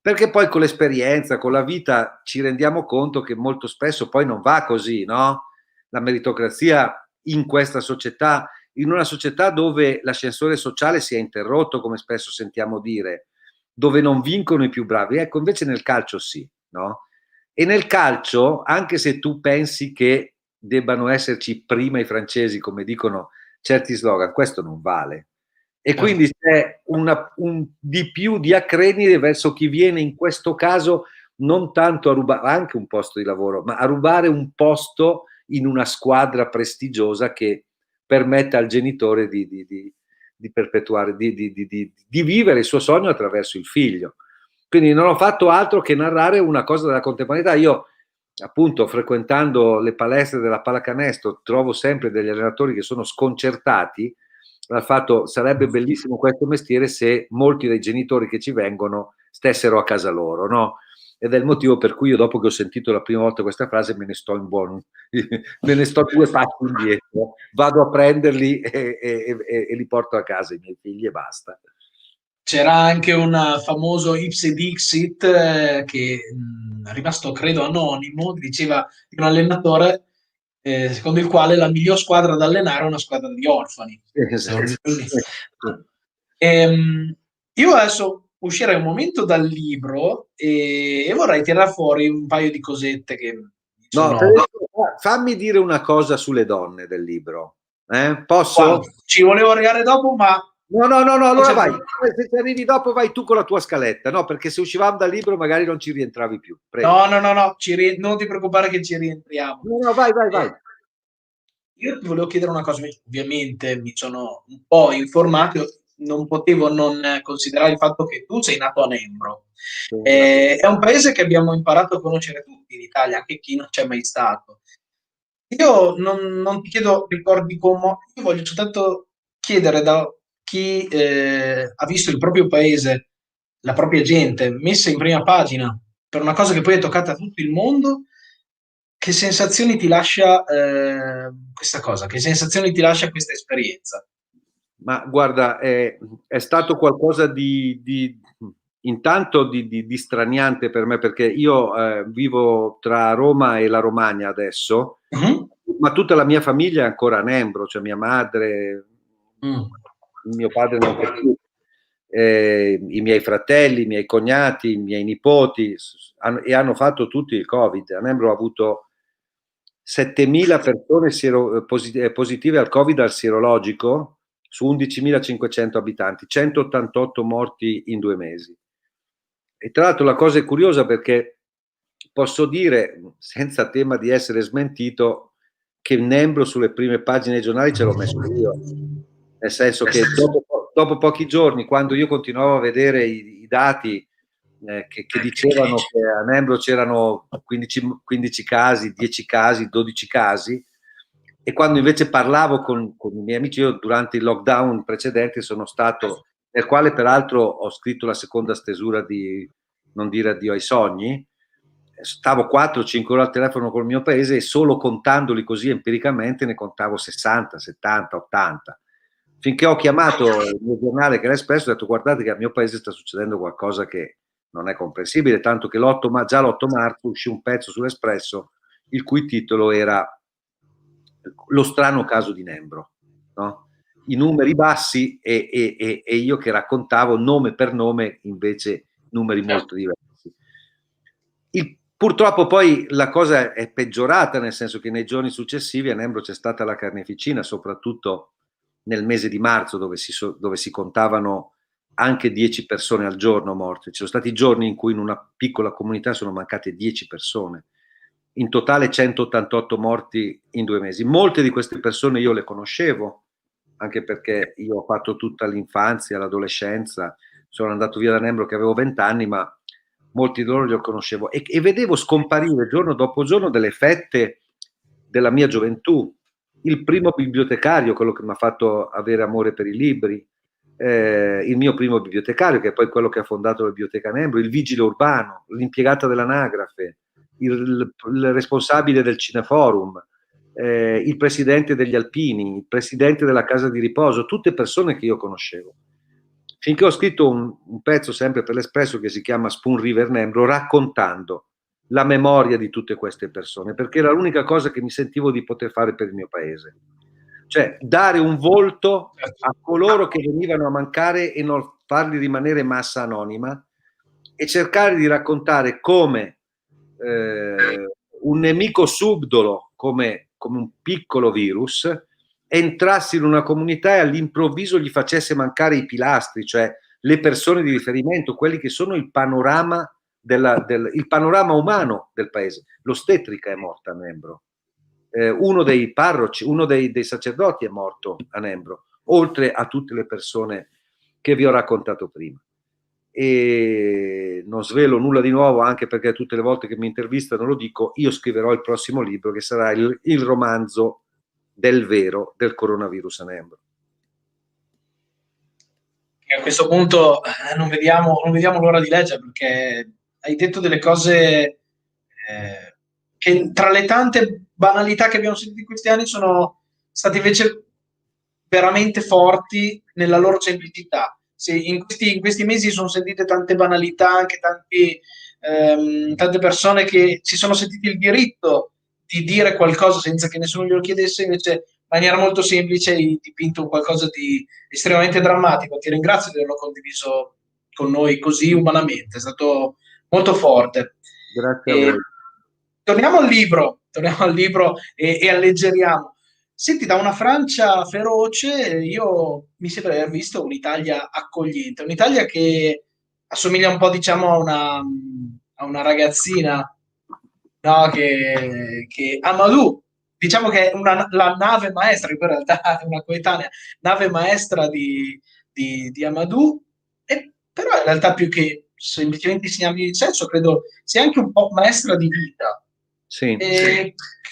perché poi con l'esperienza, con la vita ci rendiamo conto che molto spesso poi non va così, no? La meritocrazia in questa società, in una società dove l'ascensore sociale si è interrotto, come spesso sentiamo dire, dove non vincono i più bravi, ecco, invece nel calcio sì, no? E nel calcio, anche se tu pensi che debbano esserci prima i francesi, come dicono certi slogan, questo non vale. E quindi c'è un di più di acredine verso chi viene in questo caso non tanto a rubare anche un posto di lavoro, ma a rubare un posto in una squadra prestigiosa che permetta al genitore di perpetuare, di vivere il suo sogno attraverso il figlio. Quindi non ho fatto altro che narrare una cosa della contemporaneità. Io, appunto, frequentando le palestre della pallacanestro, trovo sempre degli allenatori che sono sconcertati dal fatto sarebbe bellissimo questo mestiere se molti dei genitori che ci vengono stessero a casa loro, no? Ed è il motivo per cui io, dopo che ho sentito la prima volta questa frase, me ne sto in buono, me ne sto 2 passi indietro, vado a prenderli e li porto a casa i miei figli e basta. C'era anche un famoso Ipse Dixit che è rimasto, credo, anonimo, diceva di un allenatore secondo il quale la miglior squadra da allenare è una squadra di orfani. Io adesso uscirei un momento dal libro e vorrei tirare fuori un paio di cosette che sono... fammi dire una cosa sulle donne del libro. Posso? Guarda, ci volevo arrivare dopo, ma... No, allora vai. Se ci arrivi dopo vai tu con la tua scaletta, no? Perché se uscivamo dal libro magari non ci rientravi più. Prego. No, non ti preoccupare che ci rientriamo. No, vai. Io ti volevo chiedere una cosa, ovviamente mi sono un po' informato, non potevo non considerare il fatto che tu sei nato a Nembro. È un paese che abbiamo imparato a conoscere tutti in Italia, anche chi non c'è mai stato. Io non ti chiedo ricordi come, io voglio soltanto chiedere da chi ha visto il proprio paese, la propria gente messa in prima pagina per una cosa che poi è toccata a tutto il mondo, che sensazioni ti lascia questa cosa? Che sensazioni ti lascia questa esperienza? Ma guarda, è stato qualcosa intanto di straniante per me, perché io vivo tra Roma e la Romagna adesso, ma tutta la mia famiglia è ancora a Nembro, cioè mia madre, mio padre non c'è più, i miei fratelli, i miei cognati, i miei nipoti, hanno fatto tutti il Covid. A Nembro ha avuto 7.000 persone positive al Covid al sierologico su 11.500 abitanti, 188 morti in 2 mesi. E tra l'altro la cosa è curiosa perché posso dire, senza tema di essere smentito, che Nembro sulle prime pagine dei giornali ce l'ho messo io. Nel senso che dopo pochi giorni, quando io continuavo a vedere i dati che dicevano che a Nembro c'erano 15 casi, 10 casi, 12 casi, e quando invece parlavo con i miei amici, io durante il lockdown precedente sono stato, nel quale peraltro ho scritto la seconda stesura di Non dire addio ai sogni, stavo 4-5 ore al telefono col mio paese e solo contandoli così empiricamente ne contavo 60, 70, 80. Finché ho chiamato il mio giornale, che è l'Espresso, ho detto guardate che al mio paese sta succedendo qualcosa che non è comprensibile, tanto che già l'8 marzo uscì un pezzo sull'Espresso il cui titolo era Lo strano caso di Nembro, no? I numeri bassi e io che raccontavo nome per nome invece numeri molto diversi. Purtroppo poi la cosa è peggiorata, nel senso che nei giorni successivi a Nembro c'è stata la carneficina, soprattutto nel mese di marzo, dove si contavano anche 10 persone al giorno morte. Ci sono stati giorni in cui in una piccola comunità sono mancate 10 persone. In totale 188 morti in 2 mesi. Molte di queste persone io le conoscevo, anche perché io ho fatto tutta l'infanzia, l'adolescenza, sono andato via da Nembro che avevo 20 anni, ma molti di loro li conoscevo e vedevo scomparire giorno dopo giorno delle fette della mia gioventù. Il primo bibliotecario, quello che mi ha fatto avere amore per i libri, il mio primo bibliotecario, che è poi quello che ha fondato la Biblioteca Nembro, il vigile urbano, l'impiegata dell'anagrafe, il responsabile del Cineforum, il presidente degli Alpini, il presidente della casa di riposo, tutte persone che io conoscevo. Finché ho scritto un pezzo sempre per l'Espresso che si chiama Spoon River Nembro, raccontando la memoria di tutte queste persone, perché era l'unica cosa che mi sentivo di poter fare per il mio paese. Cioè, dare un volto a coloro che venivano a mancare e non farli rimanere massa anonima e cercare di raccontare come un nemico subdolo, come un piccolo virus, entrasse in una comunità e all'improvviso gli facesse mancare i pilastri, cioè le persone di riferimento, quelli che sono il panorama il panorama umano del paese. L'ostetrica è morta a Nembro, uno dei parroci, uno dei sacerdoti è morto a Nembro, oltre a tutte le persone che vi ho raccontato prima. E non svelo nulla di nuovo, anche perché tutte le volte che mi intervistano lo dico, io scriverò il prossimo libro che sarà il romanzo del coronavirus a Nembro. E a questo punto non vediamo l'ora di leggere, perché hai detto delle cose che tra le tante banalità che abbiamo sentito in questi anni sono state invece veramente forti nella loro semplicità. In questi mesi sono sentite tante banalità, anche tante persone che si sono sentiti il diritto di dire qualcosa senza che nessuno glielo chiedesse, invece in maniera molto semplice hai dipinto qualcosa di estremamente drammatico. Ti ringrazio di averlo condiviso con noi così umanamente, è stato molto forte. Grazie a voi. Torniamo al libro e alleggeriamo. Senti, da una Francia feroce, io mi sembra di aver visto un'Italia accogliente, un'Italia che assomiglia un po', diciamo, a una ragazzina, no, che Amadou, diciamo che è la nave maestra, che poi in realtà è una coetanea, nave maestra di Amadou, però in realtà più che semplicemente insegnargli il senso, credo sia anche un po' maestra di vita. Sì.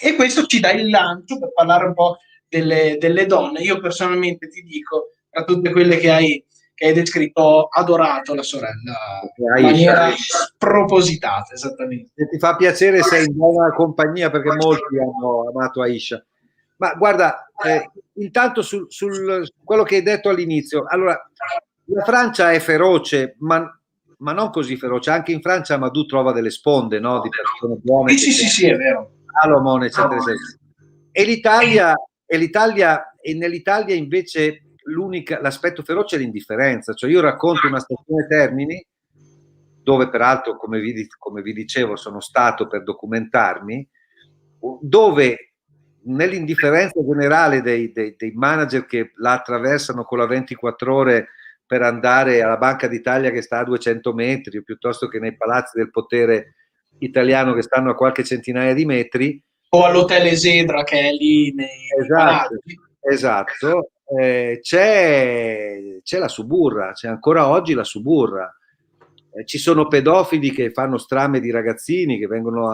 E questo ci dà il lancio per parlare un po' delle donne. Io personalmente ti dico, tra tutte quelle che hai descritto, ho adorato la sorella in maniera spropositata, esattamente. Se ti fa piacere, sei in buona compagnia, perché molti hanno amato Aisha. Ma guarda, intanto su quello che hai detto all'inizio, allora, la Francia è feroce, ma non così feroce. Anche in Francia Amadou trova delle sponde, no? Di persone buone. Sì, è vero. Salomone, eccetera, eccetera. E nell'Italia invece l'aspetto feroce è l'indifferenza. Cioè, io racconto una stazione Termini, dove peraltro, come vi dicevo, sono stato per documentarmi, dove nell'indifferenza generale dei manager che la attraversano con la 24 ore per andare alla Banca d'Italia che sta a 200 metri, piuttosto che nei palazzi del potere italiano che stanno a qualche centinaia di metri, o all'hotel Esedra che è lì nei palazzi. Esatto, c'è la suburra, c'è ancora oggi la suburra. Ci sono pedofili che fanno strame di ragazzini, che vengono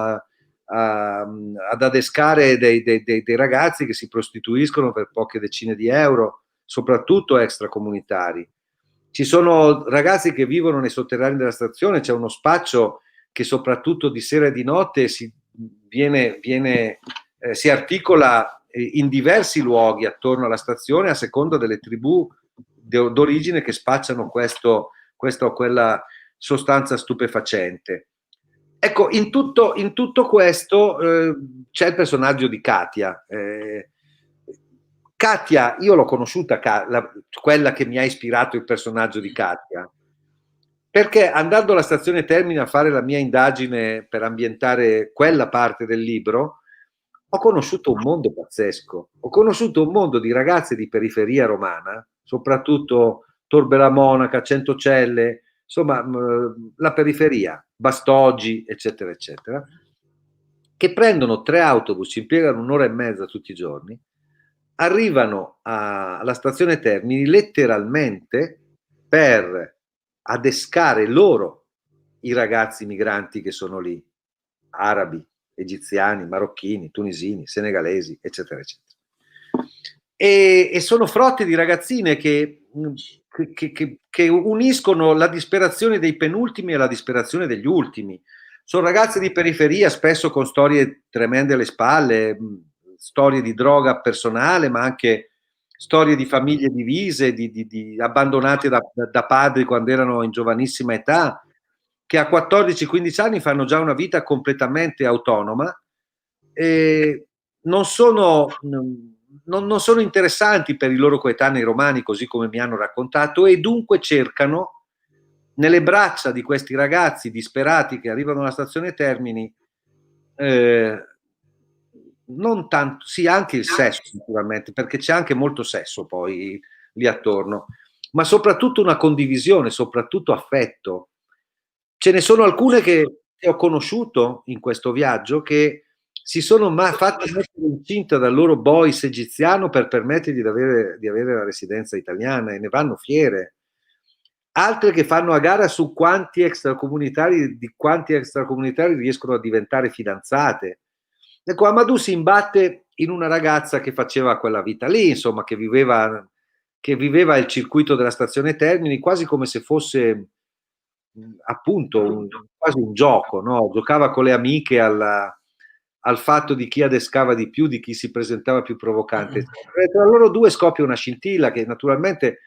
ad adescare dei ragazzi che si prostituiscono per poche decine di euro, soprattutto extracomunitari. Ci sono ragazzi che vivono nei sotterranei della stazione, c'è uno spaccio che soprattutto di sera e di notte si articola in diversi luoghi attorno alla stazione, a seconda delle tribù d'origine che spacciano questa o quella sostanza stupefacente. Ecco, in tutto questo c'è il personaggio di Katia. Katia, io l'ho conosciuta, quella che mi ha ispirato il personaggio di Katia, perché andando alla stazione Termini a fare la mia indagine per ambientare quella parte del libro, ho conosciuto un mondo pazzesco. Ho conosciuto un mondo di ragazze di periferia romana, soprattutto Tor Bella Monaca, Centocelle, insomma la periferia, Bastogi, eccetera, eccetera, che prendono 3 autobus, ci impiegano 1 ora e mezza tutti i giorni, arrivano alla stazione Termini letteralmente per adescare loro i ragazzi migranti che sono lì, arabi, egiziani, marocchini, tunisini, senegalesi, eccetera, eccetera. E sono frotte di ragazzine che uniscono la disperazione dei penultimi e la disperazione degli ultimi. Sono ragazze di periferia, spesso con storie tremende alle spalle, storie di droga personale, ma anche storie di famiglie divise, abbandonate da padri quando erano in giovanissima età, che a 14-15 anni fanno già una vita completamente autonoma, e non sono interessanti per i loro coetanei romani, così come mi hanno raccontato, e dunque cercano nelle braccia di questi ragazzi disperati che arrivano alla stazione Termini non tanto, sì, anche il sesso naturalmente, perché c'è anche molto sesso poi lì attorno, ma soprattutto una condivisione, soprattutto affetto. Ce ne sono alcune che ho conosciuto in questo viaggio che si sono fatti mettere incinta dal loro boys egiziano per permettergli di avere la residenza italiana, e ne vanno fiere. Altre che fanno a gara su quanti extracomunitari riescono a diventare fidanzate. Ecco, Amadou si imbatte in una ragazza che faceva quella vita lì, insomma, che viveva il circuito della stazione Termini quasi come se fosse appunto quasi un gioco, no? Giocava con le amiche al fatto di chi adescava di più, di chi si presentava più provocante. Tra loro due scoppia una scintilla che naturalmente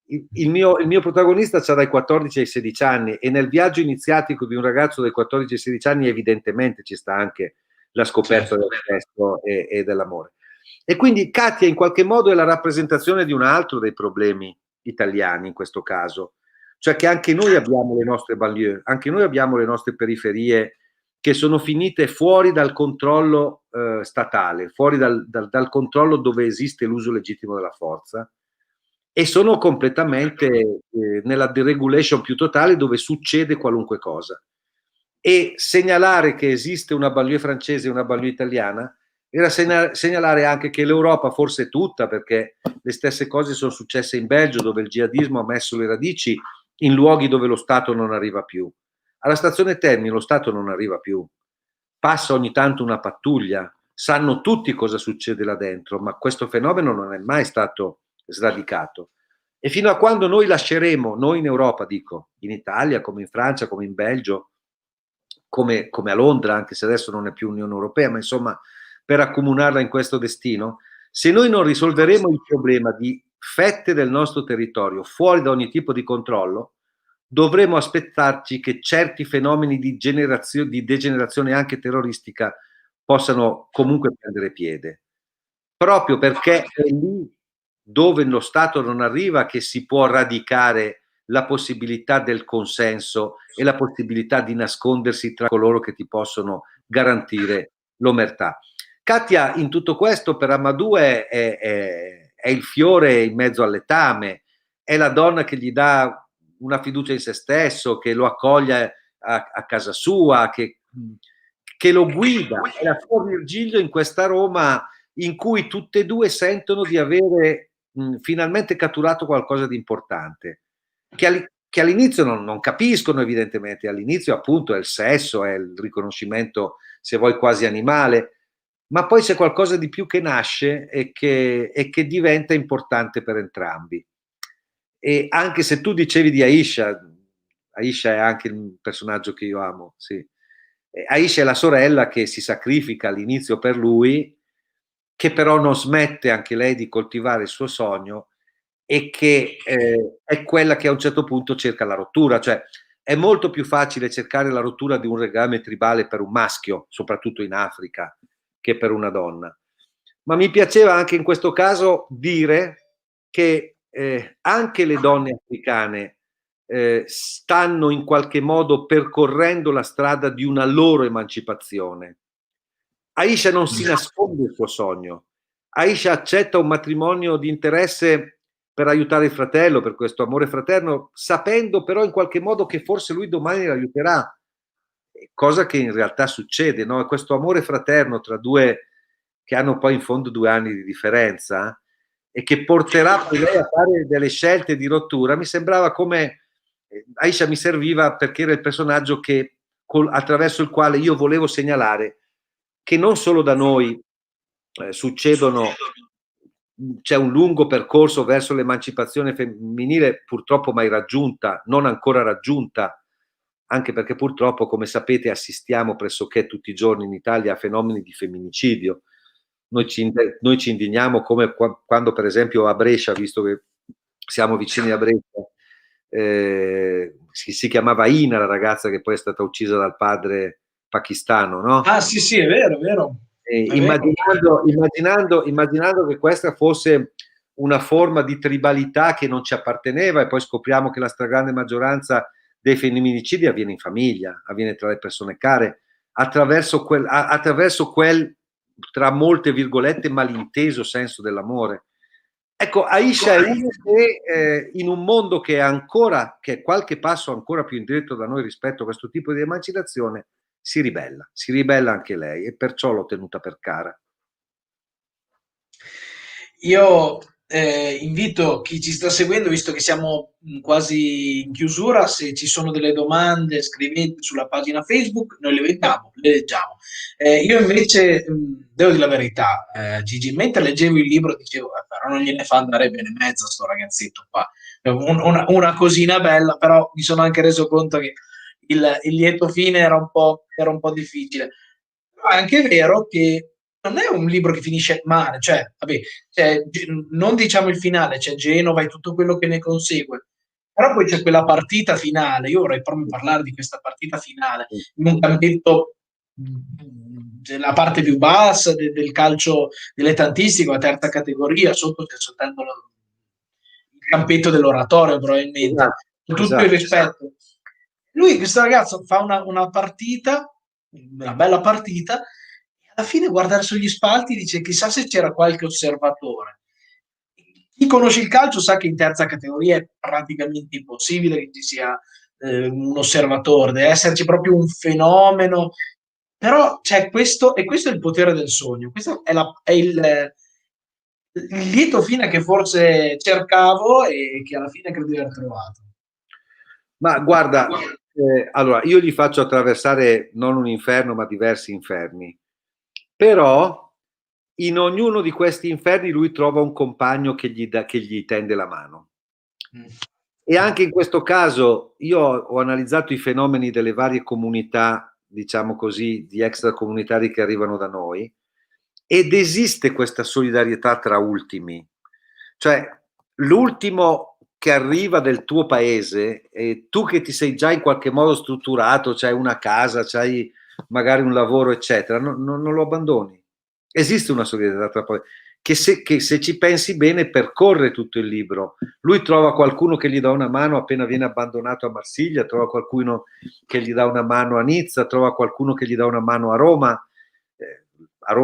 il mio protagonista ha dai 14 ai 16 anni, e nel viaggio iniziatico di un ragazzo dai 14 ai 16 anni evidentemente ci sta anche la scoperta del sesso e dell'amore. E quindi Katia in qualche modo è la rappresentazione di un altro dei problemi italiani in questo caso, cioè che anche noi abbiamo le nostre banlieue, anche noi abbiamo le nostre periferie che sono finite fuori dal controllo statale, fuori dal controllo dove esiste l'uso legittimo della forza, e sono completamente nella deregulation più totale, dove succede qualunque cosa. E segnalare che esiste una banlieue francese e una banlieue italiana era segnalare anche che l'Europa, forse tutta, perché le stesse cose sono successe in Belgio, dove il jihadismo ha messo le radici in luoghi dove lo Stato non arriva più. Alla stazione Termini lo Stato non arriva più, passa ogni tanto una pattuglia, sanno tutti cosa succede là dentro, ma questo fenomeno non è mai stato sradicato. E fino a quando noi lasceremo, noi in Europa dico, in Italia come in Francia, come in Belgio, come a Londra, anche se adesso non è più Unione Europea, ma insomma per accomunarla in questo destino, se noi non risolveremo il problema di fette del nostro territorio fuori da ogni tipo di controllo, dovremo aspettarci che certi fenomeni di degenerazione anche terroristica possano comunque prendere piede, proprio perché è lì dove lo Stato non arriva che si può radicare la possibilità del consenso e la possibilità di nascondersi tra coloro che ti possono garantire l'omertà. Katia in tutto questo per Amadou è il fiore in mezzo al letame, è la donna che gli dà una fiducia in se stesso, che lo accoglie a casa sua, che lo guida, è la sua Virgilio in questa Roma in cui tutte e due sentono di avere finalmente catturato qualcosa di importante, che all'inizio non capiscono evidentemente, all'inizio appunto è il sesso, è il riconoscimento, se vuoi, quasi animale, ma poi c'è qualcosa di più che nasce e che diventa importante per entrambi. E anche se tu dicevi di Aisha è anche il personaggio che io amo, sì. Aisha è la sorella che si sacrifica all'inizio per lui, che però non smette anche lei di coltivare il suo sogno, e che è quella che a un certo punto cerca la rottura. Cioè è molto più facile cercare la rottura di un legame tribale per un maschio, soprattutto in Africa, che per una donna. Ma mi piaceva anche in questo caso dire che anche le donne africane stanno in qualche modo percorrendo la strada di una loro emancipazione. Aisha non si nasconde il suo sogno, Aisha accetta un matrimonio di interesse per aiutare il fratello, per questo amore fraterno, sapendo però in qualche modo che forse lui domani l'aiuterà, cosa che in realtà succede, no? Questo amore fraterno tra due che hanno poi in fondo 2 anni di differenza e che porterà poi lei a fare delle scelte di rottura, mi sembrava come Aisha mi serviva perché era il personaggio attraverso il quale io volevo segnalare che non solo da noi c'è un lungo percorso verso l'emancipazione femminile, purtroppo mai raggiunta, non ancora raggiunta, anche perché purtroppo, come sapete, assistiamo pressoché tutti i giorni in Italia a fenomeni di femminicidio. Noi ci indigniamo come quando, per esempio, a Brescia, visto che siamo vicini a Brescia, si chiamava Ina, la ragazza che poi è stata uccisa dal padre pakistano, no? Ah sì, sì, è vero, è vero. Immaginando che questa fosse una forma di tribalità che non ci apparteneva, e poi scopriamo che la stragrande maggioranza dei femminicidi avviene in famiglia, avviene tra le persone care, attraverso quel tra molte virgolette malinteso senso dell'amore. Ecco, Aisha è uno che in un mondo che è qualche passo ancora più indietro da noi rispetto a questo tipo di emancipazione, si ribella anche lei e perciò l'ho tenuta per cara. Io invito chi ci sta seguendo, visto che siamo quasi in chiusura, se ci sono delle domande scrivete sulla pagina Facebook, noi le vediamo, le leggiamo. Io invece, devo dire la verità, Gigi, mentre leggevo il libro dicevo, però non gliene fa andare bene mezzo sto ragazzetto qua. Una cosina bella, però mi sono anche reso conto che il lieto fine era un po' difficile. Però è anche vero che non è un libro che finisce male, cioè, vabbè, non diciamo il finale, c'è Genova e tutto quello che ne consegue, però poi c'è quella partita finale, io vorrei proprio parlare di questa partita finale, in un campetto della parte più bassa del calcio dilettantistico, a terza categoria, sotto c'è soltanto il campetto dell'oratorio probabilmente, con tutto il rispetto. Lui, questo ragazzo, fa una partita, una bella partita, e alla fine guardare sugli spalti dice chissà se c'era qualche osservatore. Chi conosce il calcio sa che in terza categoria è praticamente impossibile che ci sia un osservatore, deve esserci proprio un fenomeno, però c'è questo, e questo è il potere del sogno, questo è il lieto fine che forse cercavo e che alla fine credo di aver trovato. Ma guarda, allora io gli faccio attraversare non un inferno ma diversi inferni, però in ognuno di questi inferni lui trova un compagno che gli tende la mano. E anche in questo caso io ho analizzato i fenomeni delle varie comunità, diciamo così, di extracomunitari che arrivano da noi, ed esiste questa solidarietà tra ultimi, cioè l'ultimo che arriva del tuo paese, e tu che ti sei già in qualche modo strutturato, c'hai una casa, c'hai magari un lavoro, eccetera, non lo abbandoni. Esiste una solidarietà tra poi che se ci pensi bene percorre tutto il libro. Lui trova qualcuno che gli dà una mano appena viene abbandonato a Marsiglia, trova qualcuno che gli dà una mano a Nizza, trova qualcuno che gli dà una mano a Roma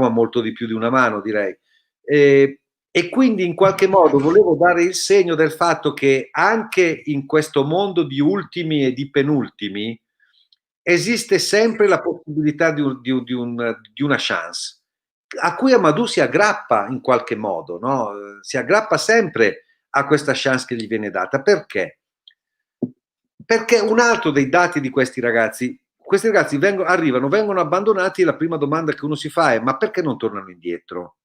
molto di più di una mano, direi. E quindi in qualche modo volevo dare il segno del fatto che anche in questo mondo di ultimi e di penultimi esiste sempre la possibilità di una chance a cui Amadou si aggrappa in qualche modo, no? Si aggrappa sempre a questa chance che gli viene data. Perché? Perché un altro dei dati di questi ragazzi vengono abbandonati e la prima domanda che uno si fa è: ma perché non tornano indietro?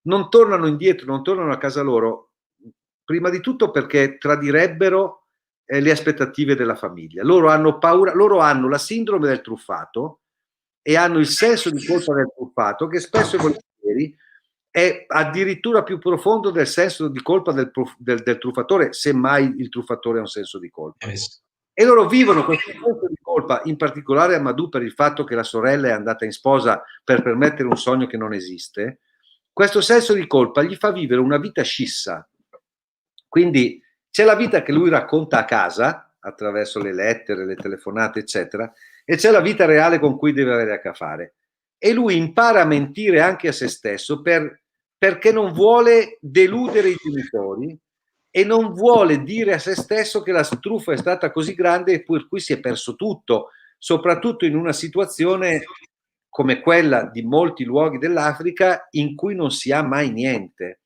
Non tornano indietro, non tornano a casa loro, prima di tutto perché tradirebbero le aspettative della famiglia. Loro hanno paura, loro hanno la sindrome del truffato e hanno il senso di colpa del truffato, che spesso e volentieri è addirittura più profondo del senso di colpa del truffatore, se mai il truffatore ha un senso di colpa. E loro vivono questo senso di colpa, in particolare Amadou per il fatto che la sorella è andata in sposa per permettere un sogno che non esiste. Questo senso di colpa gli fa vivere una vita scissa. Quindi c'è la vita che lui racconta a casa, attraverso le lettere, le telefonate, eccetera, e c'è la vita reale con cui deve avere a che fare. E lui impara a mentire anche a se stesso perché non vuole deludere i genitori e non vuole dire a se stesso che la truffa è stata così grande per cui si è perso tutto, soprattutto in una situazione come quella di molti luoghi dell'Africa in cui non si ha mai niente.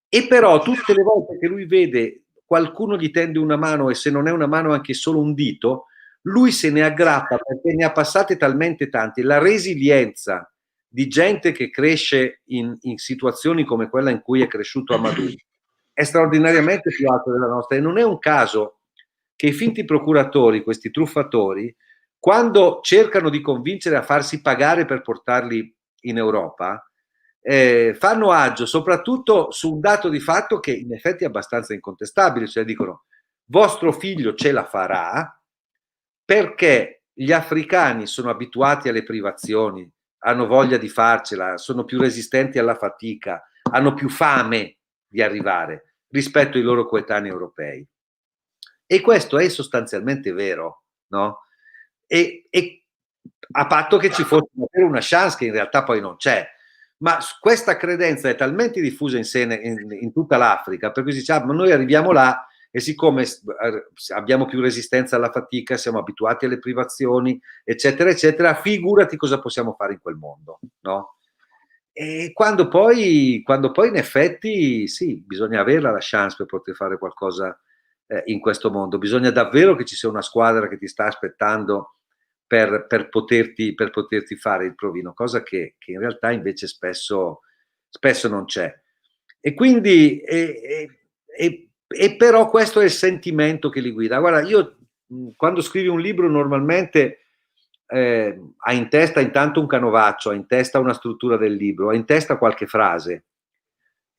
E però tutte le volte che lui vede qualcuno gli tende una mano, e se non è una mano anche solo un dito, lui se ne aggrappa perché ne ha passate talmente tante. La resilienza di gente che cresce in situazioni come quella in cui è cresciuto Amadou è straordinariamente più alta della nostra, e non è un caso che i finti procuratori, questi truffatori, quando cercano di convincere a farsi pagare per portarli in Europa, fanno agio soprattutto su un dato di fatto che in effetti è abbastanza incontestabile, cioè dicono: vostro figlio ce la farà perché gli africani sono abituati alle privazioni, hanno voglia di farcela, sono più resistenti alla fatica, hanno più fame di arrivare rispetto ai loro coetanei europei. E questo è sostanzialmente vero, no? E a patto che ci fosse una chance che in realtà poi non c'è. Ma questa credenza è talmente diffusa in tutta l'Africa, per cui si dice: ma noi arriviamo là e siccome abbiamo più resistenza alla fatica, siamo abituati alle privazioni, eccetera, eccetera, figurati cosa possiamo fare in quel mondo, no? E quando poi in effetti sì, bisogna averla la chance per poter fare qualcosa in questo mondo, bisogna davvero che ci sia una squadra che ti sta aspettando per poterti fare il provino, cosa che in realtà invece spesso non c'è. E quindi, però questo è il sentimento che li guida. Guarda, io quando scrivi un libro normalmente hai in testa intanto un canovaccio, hai in testa una struttura del libro, hai in testa qualche frase.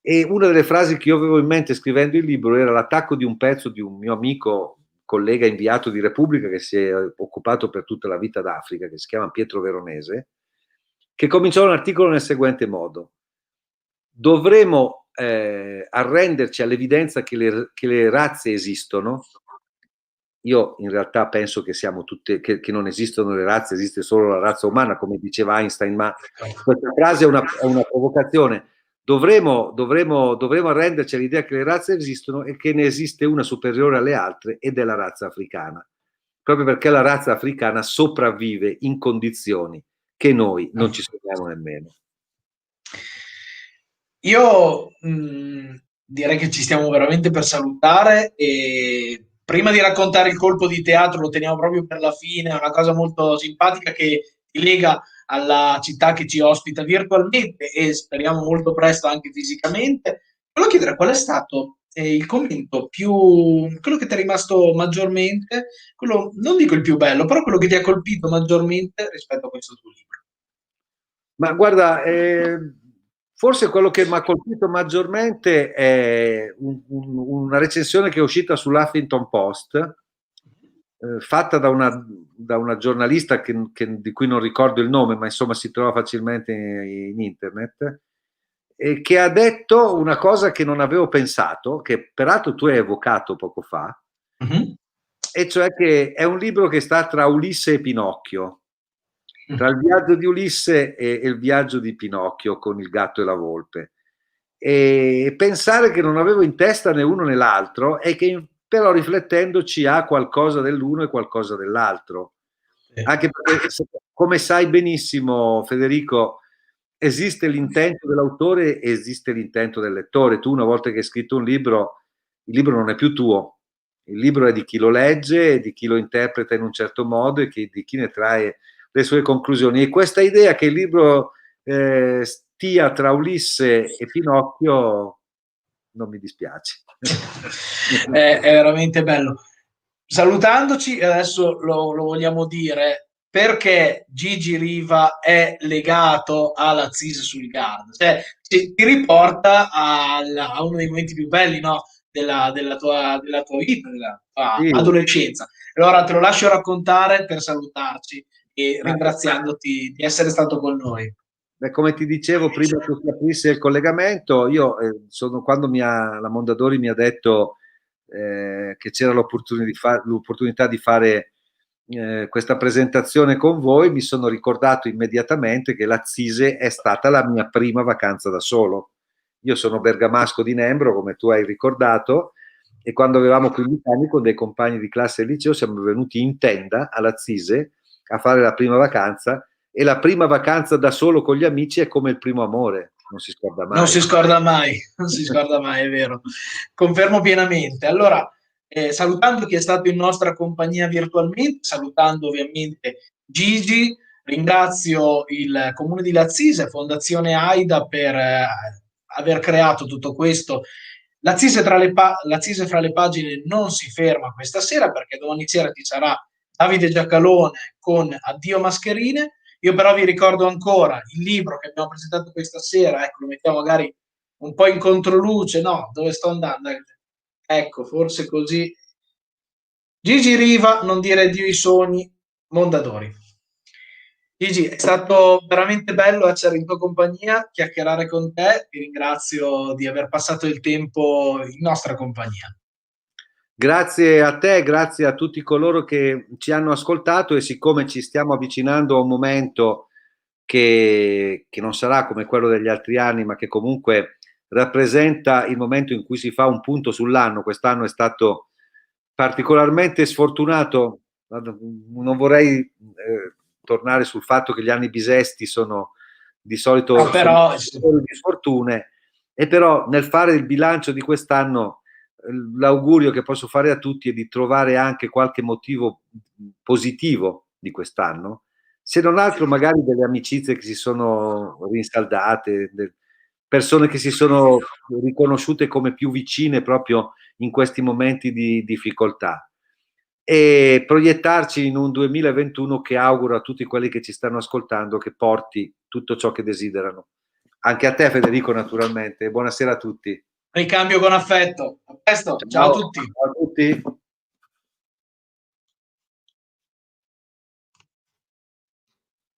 E una delle frasi che io avevo in mente scrivendo il libro era l'attacco di un pezzo di un mio amico, collega inviato di Repubblica, che si è occupato per tutta la vita d'Africa, che si chiama Pietro Veronese, che cominciò un articolo nel seguente modo: dovremo arrenderci all'evidenza che le razze esistono. Io in realtà penso che siamo tutte, che non esistono le razze, esiste solo la razza umana, come diceva Einstein, ma questa frase è una provocazione. Dovremo arrenderci all'idea che le razze esistono e che ne esiste una superiore alle altre, ed è la razza africana, proprio perché la razza africana sopravvive in condizioni che noi non ci sogniamo nemmeno. Io direi che ci stiamo veramente per salutare, e prima di raccontare il colpo di teatro, lo teniamo proprio per la fine, è una cosa molto simpatica che ti lega alla città che ci ospita virtualmente e speriamo molto presto anche fisicamente. Volevo chiedere qual è stato il commento quello che ti è rimasto maggiormente, quello, non dico il più bello, però quello che ti ha colpito maggiormente rispetto a questo tuo libro. Ma guarda, forse quello che mi ha colpito maggiormente è una recensione che è uscita sull'Huffington Post, fatta da una giornalista di cui non ricordo il nome, ma insomma si trova facilmente in internet, e che ha detto una cosa che non avevo pensato, che peraltro tu hai evocato poco fa, e cioè che è un libro che sta tra Ulisse e Pinocchio, tra il viaggio di Ulisse e il viaggio di Pinocchio con il gatto e la volpe, e pensare che non avevo in testa né uno né l'altro, e che però riflettendoci ha qualcosa dell'uno e qualcosa dell'altro, anche perché, come sai benissimo Federico, esiste l'intento dell'autore e esiste l'intento del lettore. Tu una volta che hai scritto un libro, il libro non è più tuo, il libro è di chi lo legge, di chi lo interpreta in un certo modo e di chi ne trae le sue conclusioni. E questa idea che il libro stia tra Ulisse e Pinocchio non mi dispiace. È veramente bello. Salutandoci, adesso lo vogliamo dire, perché Gigi Riva è legato alla CISE sul Garda, cioè ti riporta a uno dei momenti più belli, no, della tua vita, della tua adolescenza. Allora te lo lascio raccontare per salutarci e ringraziandoti di essere stato con noi. Beh, come ti dicevo prima che si aprisse il collegamento, io quando la Mondadori mi ha detto che c'era l'opportunità di fare questa presentazione con voi, mi sono ricordato immediatamente che la CISE è stata la mia prima vacanza da solo. Io sono bergamasco di Nembro, come tu hai ricordato, e quando avevamo 15 anni con dei compagni di classe del liceo siamo venuti in tenda alla CISE a fare la prima vacanza, e la prima vacanza da solo con gli amici è come il primo amore, non si scorda mai. Non si scorda mai, non si scorda mai, è vero. Confermo pienamente. Allora, salutando chi è stato in nostra compagnia virtualmente, salutando ovviamente Gigi, ringrazio il Comune di Lazzise, Fondazione AIDA per aver creato tutto questo. Lazzise fra le pagine non si ferma questa sera, perché domani sera ci sarà Davide Giacalone con Addio Mascherine. Io però vi ricordo ancora il libro che abbiamo presentato questa sera, ecco, lo mettiamo magari un po' in controluce, no, dove sto andando? Ecco, forse così. Gigi Riva, Non dire addio ai sogni, Mondadori. Gigi, è stato veramente bello essere in tua compagnia, chiacchierare con te, ti ringrazio di aver passato il tempo in nostra compagnia. Grazie a te, grazie a tutti coloro che ci hanno ascoltato, e siccome ci stiamo avvicinando a un momento che non sarà come quello degli altri anni, ma che comunque rappresenta il momento in cui si fa un punto sull'anno. Quest'anno è stato particolarmente sfortunato, non vorrei tornare sul fatto che gli anni bisesti sono di solito di sfortune, e però nel fare il bilancio di quest'anno l'augurio che posso fare a tutti è di trovare anche qualche motivo positivo di quest'anno, se non altro magari delle amicizie che si sono rinsaldate, persone che si sono riconosciute come più vicine proprio in questi momenti di difficoltà, e proiettarci in un 2021 che auguro a tutti quelli che ci stanno ascoltando che porti tutto ciò che desiderano. Anche a te, Federico, naturalmente. Buonasera a tutti. Ricambio con affetto. A presto. Ciao a tutti. Ciao a tutti.